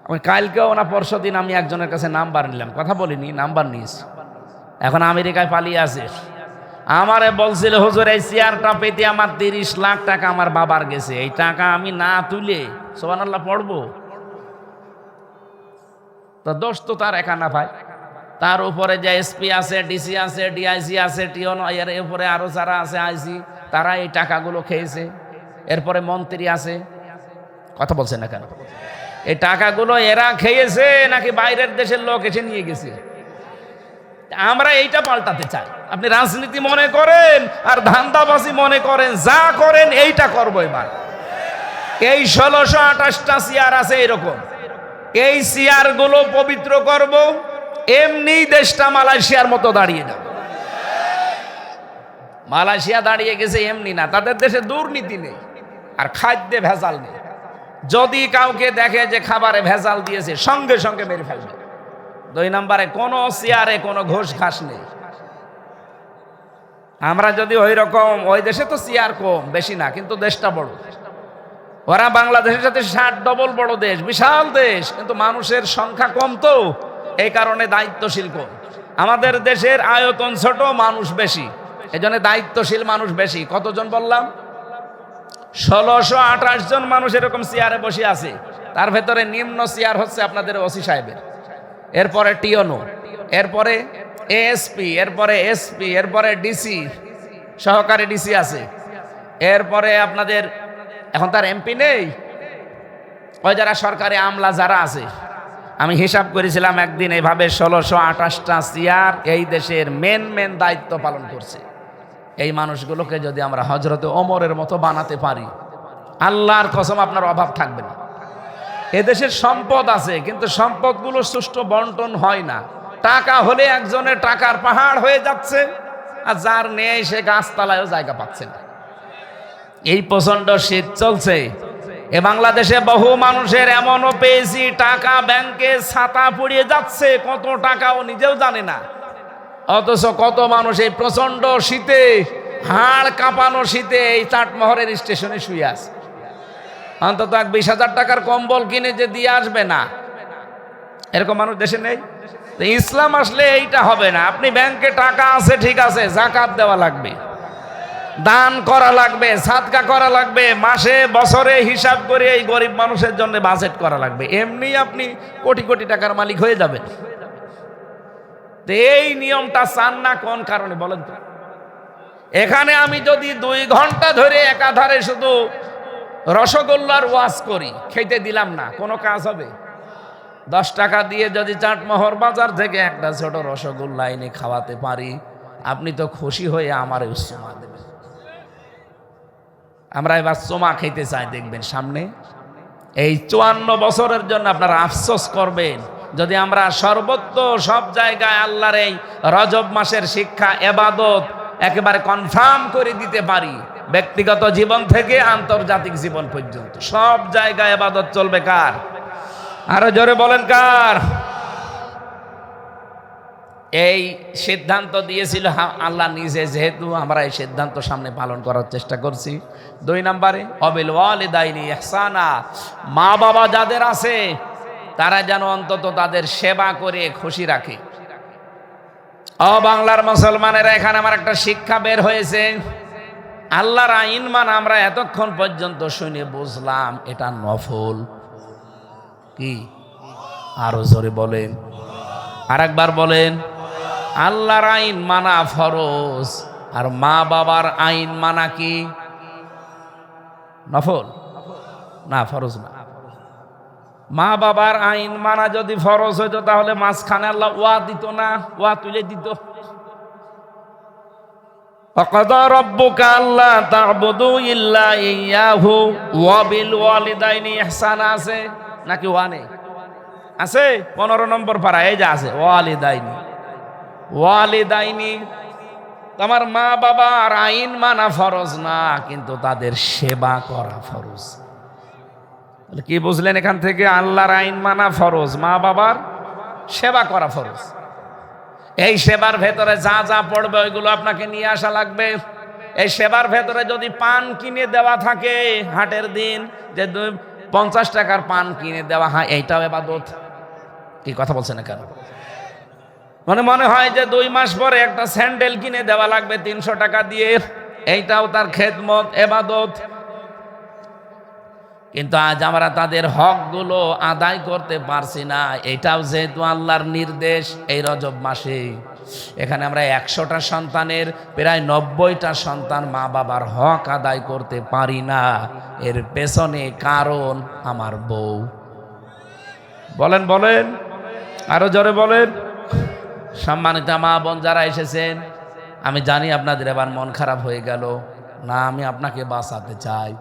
আমি কালকেও না পরশুদিন আমি একজনের কাছে নাম্বার নিলাম, কথা বলিনি, নাম্বার নিয়েছি, এখন আমেরিকায় পালিয়ে আছে। আমারে বলছিল, হুজুর এই চেয়ারটা পেতে আমার 30 লাখ টাকা আমার বাবার গেছে, এই টাকা আমি না তুলে সুবহানাল্লাহ পড়বো? তো দোষ তো তার একা না ভাই, তার উপরে যে এসপি আছে, ডিসি আছে, ডিআইসি আছে, টিওন, এর উপরে আরো যারা আছে আইসি, তারা এই টাকাগুলো খেয়েছে। এরপরে মন্ত্রী আছে, কথা বলছেন না কেন? এই টাকাগুলো এরা খেয়েছে নাকি বাইরের দেশের লোক এসে নিয়ে গেছে? আমরা এইটা পাল্টাতে চাই। আপনি রাজনীতি মনে করেন আর ধান্দাবাজি মনে করেন, যা করেন এইটা করবো এবার। এই 1628টা চেয়ার আছে এরকম, এই চেয়ার গুলো পবিত্র করব, এমনি দেশটা মালয়েশিয়ার মতো দাঁড়িয়ে যাবে। মালয়েশিয়া দাঁড়িয়ে গেছে এমনি না, তাদের দেশে দুর্নীতি নেই আর খাদ্যে ভেজাল নেই। যদি কাউকে দেখে যে খাবারে ভেজাল দিয়েছে, সঙ্গে সঙ্গে মেরে ফেলবে। 2 নম্বরে কোনো চেয়ারে কোনো ঘোষ ঘাস নেই। আমরা যদি ওই রকম, ওই দেশে তো চেয়ার কম, বেশি না, কিন্তু দেশটা বড়। ওরা বাংলাদেশের সাথে 60 ডবল বড় দেশ, বিশাল দেশ, কিন্তু মানুষের সংখ্যা কম, তো এই কারণে দায়িত্বশীল কম। আমাদের দেশের আয়তন ছোট, মানুষ বেশি, এজন্য দায়িত্বশীল মানুষ বেশি। কতজন বললাম? 1628 জন মানুষ এরকম চেয়ারে বসে আছে। তার ভেতরে নিম্ন চেয়ার হচ্ছে আপনাদের ওসি সাহেবের, এরপরে টিওনো, এরপরে এএসপি, এরপরে এসপি, এরপরে ডিসি, সহকারী ডিসি আছে, এরপরে আপনাদের এখন তার এমপি নেই, ওই যারা সরকারি আমলা যারা আছে, আমি হিসাব করেছিলাম একদিন এইভাবে 1628টা চেয়ার এই দেশের মেন দায়িত্ব পালন করছে। এই মানুষগুলোকে যদি আমরা হযরতে ওমরের মতো বানাতে পারি, আল্লাহর কসম আপনার অভাব থাকবে না। এদেশের সম্পদ আছে, কিন্তু সম্পদগুলো সুষ্ঠু বন্টন হয় না। টাকা হলে একজনের টাকার পাহাড় হয়ে যাচ্ছে, আর যার নেই সে গাছতলায়ও জায়গা পাচ্ছে না। এই প্রচন্ড শীত চলছে, এ বাংলাদেশে বহু মানুষের এমনও পেয়েছি টাকা ব্যাংকে ছাতা পড়িয়ে যাচ্ছে, কত টাকাও নিজেও জানে না। অথচ কত মানুষ এই প্রচন্ড শীতে, হাড় কাঁপানো শীতে এই চাটমোহরের স্টেশনে শুয়ে আছে, অন্তত 20,000 টাকার কম্বল কিনে যে দিয়ে আসবে না, এরকম মানুষ দেশে নেই। তো ইসলাম আসলে এইটা হবে না। আপনি ব্যাংকে টাকা আছে ঠিক আছে, যাকাত দেওয়া লাগবে, দান করা লাগবে, সাদকা করা লাগবে, মাসে বছরে হিসাব করে এই গরিব মানুষের জন্য বাজেট করা লাগবে। এমনি আপনি কোটি কোটি টাকার মালিক হয়ে যাবেন। তো এই নিয়মটা চান না কোন কারণে বলেন তো? এখানে আমি যদি 2 ঘন্টা ধরে একাধারে শুধু রসগোল্লার ওয়াজ করি, খেতে দিলাম না, কোনো কাজ হবে? 10 টাকা দিয়ে যদি চাটমোহর বাজার থেকে একটা ছোট রসগোল্লা এনে খাওয়াতে পারি, আপনি তো খুশি হয়ে আমার উৎসমা দেবেন। আমরা এবার চোমা খেতে চাই, দেখবেন সামনে এই 54 বছরের জন্য আপনারা আফসোস করবেন যদি আমরা সর্বত্র সব জায়গায় আল্লাহর এই রজব মাসের শিক্ষা ইবাদত একেবারে কনফার্ম করে দিতে পারি। ব্যক্তিগত জীবন থেকে আন্তর্জাতিক জীবন পর্যন্ত সব জায়গায় ইবাদত চলবে কার? আরো জোরে বলেন কার? এই সিদ্ধান্ত দিয়েছিল আল্লাহ নিজে, যেহেতু আমরা এই সিদ্ধান্ত সামনে পালন করার চেষ্টা করছি। 2 নম্বরে অবিল ওয়ালিদাইনি ইহসানা, মা বাবা যাদের আছে তারা যেন অন্তত তাদের সেবা করে খুশি রাখে। বাংলার মুসলমানেরা, এখানে আমার একটা শিক্ষা বের হয়েছে। আল্লাহর আইন মানে আমরা এতক্ষণ পর্যন্ত শুনে বুঝলাম এটা নফল। কি? আরো জোরে বলেন, আরেকবার বলেন। আল্লাহর আইন মানা ফরজ, আর মা বাবার আইন মানা কি? নফল না, ফরজ না। মা বাবার আইন মানা যদি ফরজ হইতো তাহলে মাঝখানে আল্লাহ ওয়া দিত না, ওয়া তুলে দিত। ওয়াকাদা রাব্বুকা আল্লা তা'বুদু ইল্লা ইয়াহু ওয়া বিল ওয়ালিদাইনি ইহসানা আছে নাকি? ওয়া নেই? আছে 15 নম্বর পারা, এই যে আছে ওয়ালিদাইনি। ওয়ালিদাইনি তোমার মা বাবার আইন মানা ফরজ না, কিন্তু তাদের সেবা করা ফরজ। কি বুঝলেন এখান থেকে? আল্লাহর আইন মানা ফরজ, মা বাবার সেবা করা ফরজ। এই সেবার ভেতরে যা যা পড়বে ওইগুলো আপনাকে নিয়ে আসা লাগবে। এই সেবার ভেতরে যদি পান কিনে দেওয়া থাকে হাটের দিন, যে 50 টাকার পান কিনে দেওয়া হয়, এইটাও ইবাদত। কি কথা বলছেন না কেন? মনে হয় যে 2 মাস পরে একটা স্যান্ডেল কিনে দেওয়া লাগবে 300 টাকা দিয়ে, এইটাও তার খেদমত, ইবাদত। কিন্তু আজ আমরা তাদের হকগুলো আদায় করতে পারছি না। এটাও যেহেতু আল্লাহর নির্দেশ, এই রজব মাসে এখানে আমরা 100টা সন্তানের প্রায় 90টা সন্তান মা বাবার হক আদায় করতে পারি না। এর পেছনে কারণ আমার বউ। বলেন বলেন, আরো জোরে বলেন। সম্মানিত মা বোন যারা এসেছেন, আমি জানি আপনাদের এবার মন খারাপ হয়ে গেল না, আমি আপনাকে বাঁচাতে চাই।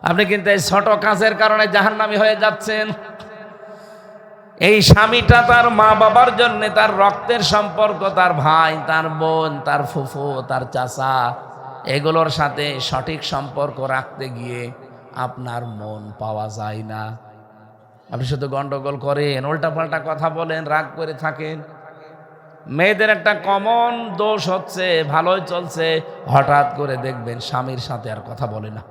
আপনি কিন্তু এই ছোট কাজের কারণে জাহান্নামী হয়ে যাচ্ছেন। এই স্বামীটা তার মা বাবার জন্য, তার রক্তের সম্পর্ক, তার ভাই, তার বোন, তার ফুফু, তার চাচা, এগুলোর সাথে সঠিক সম্পর্ক রাখতে গিয়ে আপনার মন পাওয়া যায় না। আপনি শুধু গন্ডগোল করেন, উল্টাপাল্টা কথা বলেন, রাগ করে থাকেন। মেয়েদের একটা কমন দোষ হচ্ছে, ভালোই চলছে, হঠাৎ করে দেখবেন স্বামীর সাথে আর কথা বলে না।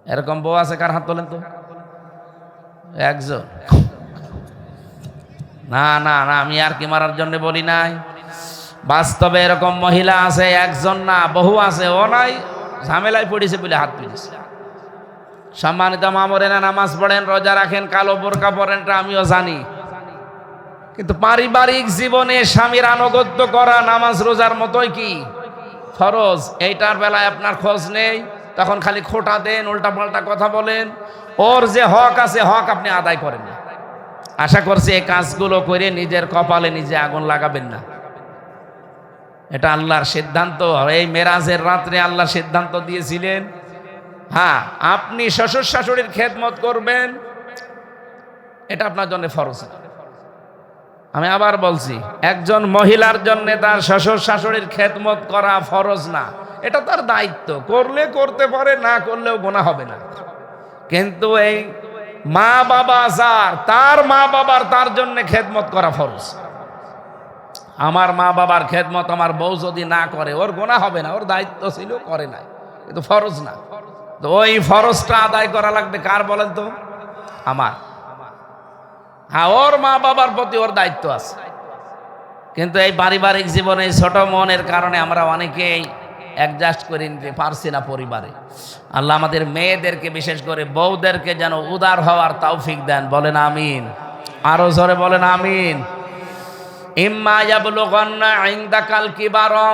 এরকম বউ আছে? কার হাত তোলেন তো? একজন। না না না, আমি আর কি মারার জন্য বলি নাই। বাস্তবে এরকম মহিলা আছে, একজন না বহু আছে। ও নাই, ঝামেলায় পড়েছে বলে হাত তুলেছে। সম্মানিত মা বোনেরা, নামাজ পড়েন, রোজা রাখেন, কালো বোরকা পরেন, এটা আমিও জানি। কিন্তু পারিবারিক জীবনে স্বামীর আনুগত্য করা নামাজ রোজার মতোই কি ফরজ। এইটার বেলায় আপনার খোঁজ নেই, তখন খালি খোঁটা দেন, উল্টাপাল্টা কথা বলেন। ওর যে হক আছে, হক আপনি আদায় করেন না। আশা করছি এই কাজগুলো করে নিজের কপালে নিজে আগুন লাগাবেন না। এটা আল্লাহর সিদ্ধান্ত। এই মেরাজের রাত্রে আল্লাহ সিদ্ধান্ত দিয়েছিলেন, হ্যাঁ, আপনি শ্বশুর শাশুড়ির খেদমত করবেন, এটা আপনার জন্য ফরজ। আমি আবার বলছি, একজন মহিলার জন্য তার শ্বশুর শাশুড়ির খেদমত করা ফরজ না, এটা তার দায়িত্ব। করলে করতে পারে, না করলেও গুনাহ হবে না। কিন্তু এই মা বাবা যার, তার মা বাবার তার জন্য খেদমত করা ফরজ। আমার মা বাবার খেদমত আমার বউ যদি না করে, ওর গুনাহ হবে না, ওর দায়িত্ব ছিল, করে নাই, কিন্তু ফরজ না। তো ওই ফরজটা আদায় করা লাগবে কার বলেন তো? আমার। হ্যাঁ, ওর মা বাবার প্রতি ওর দায়িত্ব আছে। কিন্তু এই পারিবারিক জীবনে ছোট মনের কারণে আমরা অনেকেই অ্যাডজাস্ট করে নিতে পারছি না পরিবারে। আল্লাহ আমাদের মেয়েদেরকে, বিশেষ করে বউদেরকে যেন উদার হওয়ার তৌফিক দেন। বলেন আমিন। আরো জোরে বলেন আমিন। ইম্মা ইয়াবলুগান্না ইনদাকাল কিবারা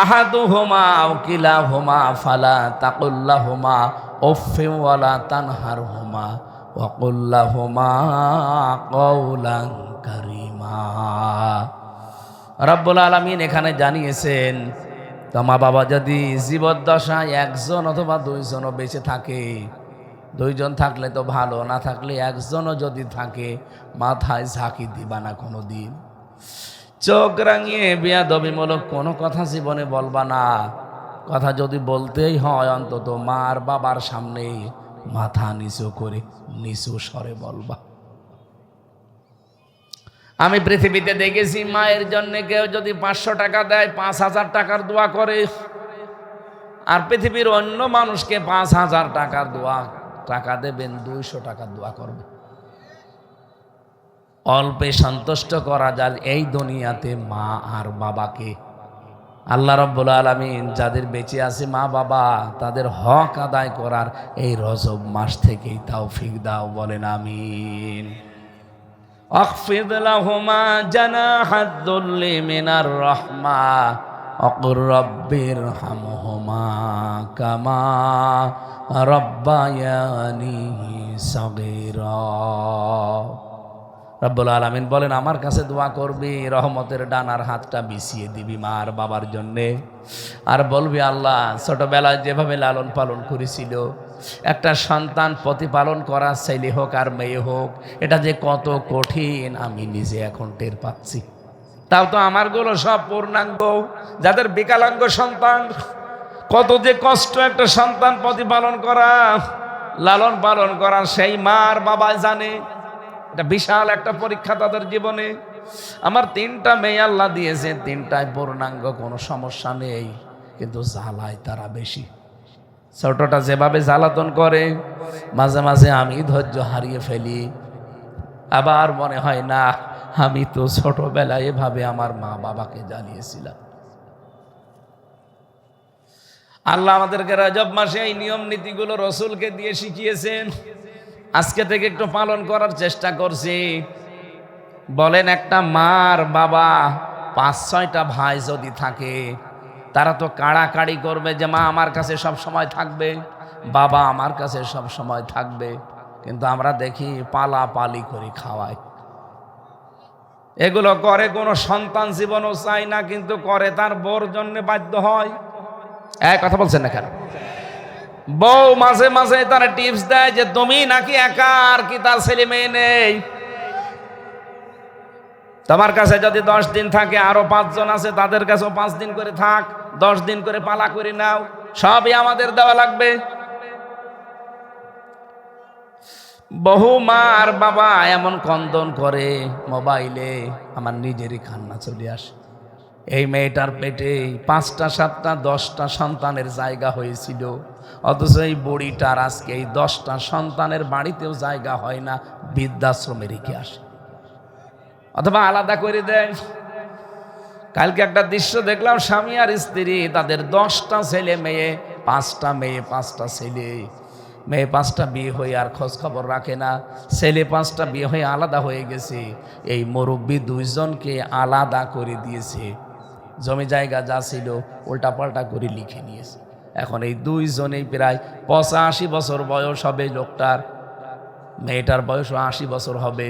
আহাদুহুমা আও কিলাহুমা ফালা তাকুল্লাহুমা উফফিন ওয়ালা তানহারহুমা ওয়া কুল লাহুমা কাওলান কারীমা। রব্বুল আলামিন এখানে জানিয়েছেন, তো মা বাবা যদি জীবদ্দশায় একজন অথবা দুইজনও বেঁচে থাকে, দুইজন থাকলে তো ভালো, না থাকলে একজনও যদি থাকে, মাথায় ঝাঁকি দিবা না কোনো দিন। চোখ রাঙিয়ে বেয়াদবিমূলক কোনো কথা জীবনে বলবা না। কথা যদি বলতেই হয়, অন্তত মার বাবার সামনে মাথা নিচু করে নিচু স্বরে বলবা। আমি পৃথিবীতে দেখেছি, মায়ের জন্য কেউ যদি 500 টাকা দেয়, 5000 টাকার দোয়া করে, আর পৃথিবীর অন্য মানুষকে 5000 টাকার টাকা দেবেন, 200 টাকার দোয়া করবে। অল্পে সন্তুষ্ট করা যায় এই দুনিয়াতে মা আর বাবাকে। আল্লাহ রাব্বুল আলামিন যাদের বেঁচে আছে মা বাবা, তাদের হক আদায় করার এই রজব মাস থেকেই তৌফিক দাও। বলেন আমিন। আখফিদ লাহুমা জানাহাদ দুল্লি মিনার রাহমা ওয়াকুর রাব্বিরহামহুমা কামা রাব্বায়ানি সাগীরা। রব্বুল আলামিন বলেন, আমার কাছে দোয়া করবি, রহমতের ডানার হাতটা বিছিয়ে দিবি মার বাবার জন্যে, আর বলবি, আল্লাহ ছোটবেলায় যেভাবে লালন পালন করেছিল, একটা সন্তান প্রতিপালন করা, ছেলে হোক আর মেয়ে হোক, এটা যে কত কঠিন আমি নিজে এখন টের পাচ্ছি। তাও তো আমারগুলো সব পূর্ণাঙ্গ, যাদের বিকলাঙ্গ সন্তান, কত যে কষ্ট একটা সন্তান প্রতিপালন করা, লালন পালন করা, সেই মার বাবা জানে। এটা বিশাল একটা পরীক্ষা তাদের জীবনে। আমার 3টা মেয়ে আল্লাহ দিয়েছে, 3টায় পূর্ণাঙ্গ, কোনো সমস্যা নেই, কিন্তু জ্বালায় তারা বেশি। ছোটটা যেভাবে জ্বালাতন করে, মাঝে মাঝে আমি ধৈর্য হারিয়ে ফেলি। আবার মনে হয়, না, আমি তো ছোটবেলায় এভাবে আমার মা বাবাকে জ্বালিয়েছিলাম। আল্লাহ আমাদেরকে রজব মাসে এই নিয়ম নীতিগুলো রসুলকে দিয়ে শিখিয়েছেন। আজকে থেকে একটু পালন করার চেষ্টা করছি। বলেন, একটা মার বাবা 5-6টা ভাই যদি থাকে, তারা তো কাড়াকাড়ি করবে যে মা আমার কাছে সব সময় থাকবে, বাবা আমার কাছে সব সময় থাকবে। কিন্তু আমরা দেখি পালাপালি করে খাওয়ায়। এগুলো করে কোনো সন্তান জীবনও চায় না, কিন্তু করে তার বউর জন্য বাধ্য হয়। এক কথা বলছেন না কেন? বউ মাঝে মাঝে তারা টিপস দেয় যে তুমি নাকি একা, আর কি তার ছেলে মেয়ে নেই? তোমার কাছে যদি 10 দিন থাকে, আরো 5 জন আছে, তাদের কাছেও 5 দিন করে থাক, 10 দিন করে পালা করে নাও, সবই আমাদের দেওয়া লাগবে। বহু মা আর বাবা এমন কন্দন করে মোবাইলে, আমার নিজেরই কান্না চলে আসে। এই মেয়েটার পেটে 5টা 7টা 10টা সন্তানের জায়গা হয়েছিল, অথচ এই বুড়িটার আজকে এই 10টা সন্তানের বাড়িতেও জায়গা হয় না, বৃদ্ধাশ্রমে রেখে আসে, অথবা আলাদা করে দেয়। কালকে একটা দৃশ্য দেখলাম, স্বামী আর স্ত্রী, তাদের 10টা ছেলে মেয়ে, 5টা মেয়ে 5টা ছেলে, মেয়ে 5টা বিয়ে হয়ে আর খোঁজ খবর রাখে না, ছেলে 5টা বিয়ে হয়ে আলাদা হয়ে গেছে। এই মুরব্বী 2 জনকে আলাদা করে দিয়েছে, জমি জায়গা যা ছিল উল্টাপাল্টা করে লিখে নিয়েছে। এখন এই 2 জনেই প্রায় 85 বছর বয়স হবে লোকটার, মেয়েটার বয়স 80 বছর হবে।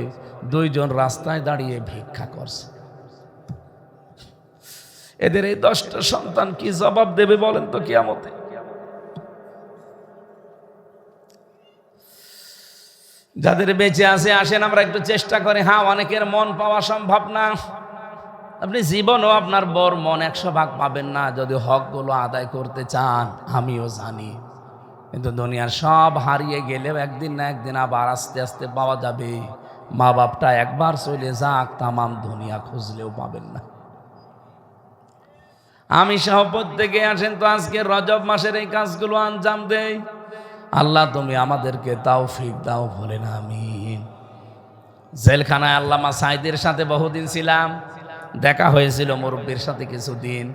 2 জন রাস্তায় দাঁড়িয়ে ভিক্ষা করছে। এদের এই 10টা সন্তান কি জবাব দেবে বলেন তো কিয়ামতে? যাদের বেঁচে আছে আসেন আমরা একটু চেষ্টা করি। হ্যাঁ, অনেকের মন পাওয়া সম্ভব না, আপনি জীবনও আপনার বর মন 100 ভাগ পাবেন না যদি হকগুলো আদায় করতে চান, আমিও জানি। কিন্তু দুনিয়ার সব হারিয়ে গেলেও একদিন না একদিন আবার আস্তে আস্তে পাওয়া যাবে। মা বাপটা একবার চলে যাক, তামাম দুনিয়া খুঁজলেও পাবেন না। আমি সহ প্রত্যেকে আসেন তো আজকে রজব মাসের এই কাজগুলো আঞ্জাম দেই। আল্লাহ তুমি আমাদেরকে তৌফিক দাও, বলেন আমিন। জেলখানায় আল্লামা সাইদের সাথে বহুদিন ছিলাম, দেখা হয়েছিল মুরব্বীর সাথে কিছুদিন।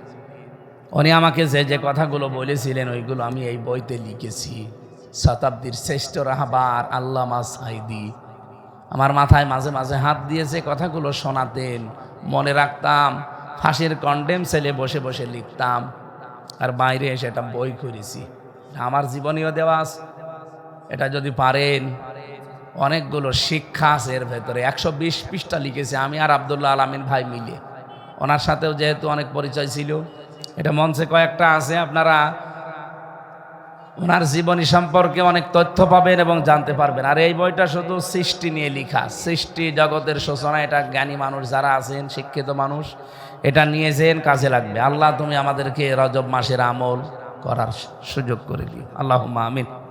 উনি আমাকে যে যে কথাগুলো বলেছিলেন ওইগুলো আমি এই বইতে লিখেছি। শতাব্দীর শ্রেষ্ঠ রাহবার আল্লামা সাইদি আমার মাথায় মাঝে মাঝে হাত দিয়েছে, কথাগুলো শোনাতেন, মনে রাখতাম। ফাঁসির কন্ডেম সেলে বসে বসে লিখতাম, আর বাইরে এসে এটা বই করেছি। আমার জীবনীয় দেওয়া আছে, এটা যদি পারেন অনেকগুলো শিক্ষা আছে এর ভেতরে। 120 পৃষ্ঠা লিখেছে আমি আর আব্দুল্লাহ আলামিন ভাই মিলে। ওনার সাথেও যেহেতু অনেক পরিচয় ছিল, এটা মঞ্চে কয়েকটা আছে, আপনারা ওনার জীবনী সম্পর্কে অনেক তথ্য পাবেন এবং জানতে পারবেন। আর এই বইটা শুধু সৃষ্টি নিয়ে লেখা, সৃষ্টি জগতের সূচনা। এটা জ্ঞানী মানুষ যারা আছেন, শিক্ষিত মানুষ, এটা নিয়ে যেন কাজে লাগবে। আল্লাহ তুমি আমাদেরকে রজব মাসের আমল করার সুযোগ করে দিও, আল্লাহুম্মা আমিন।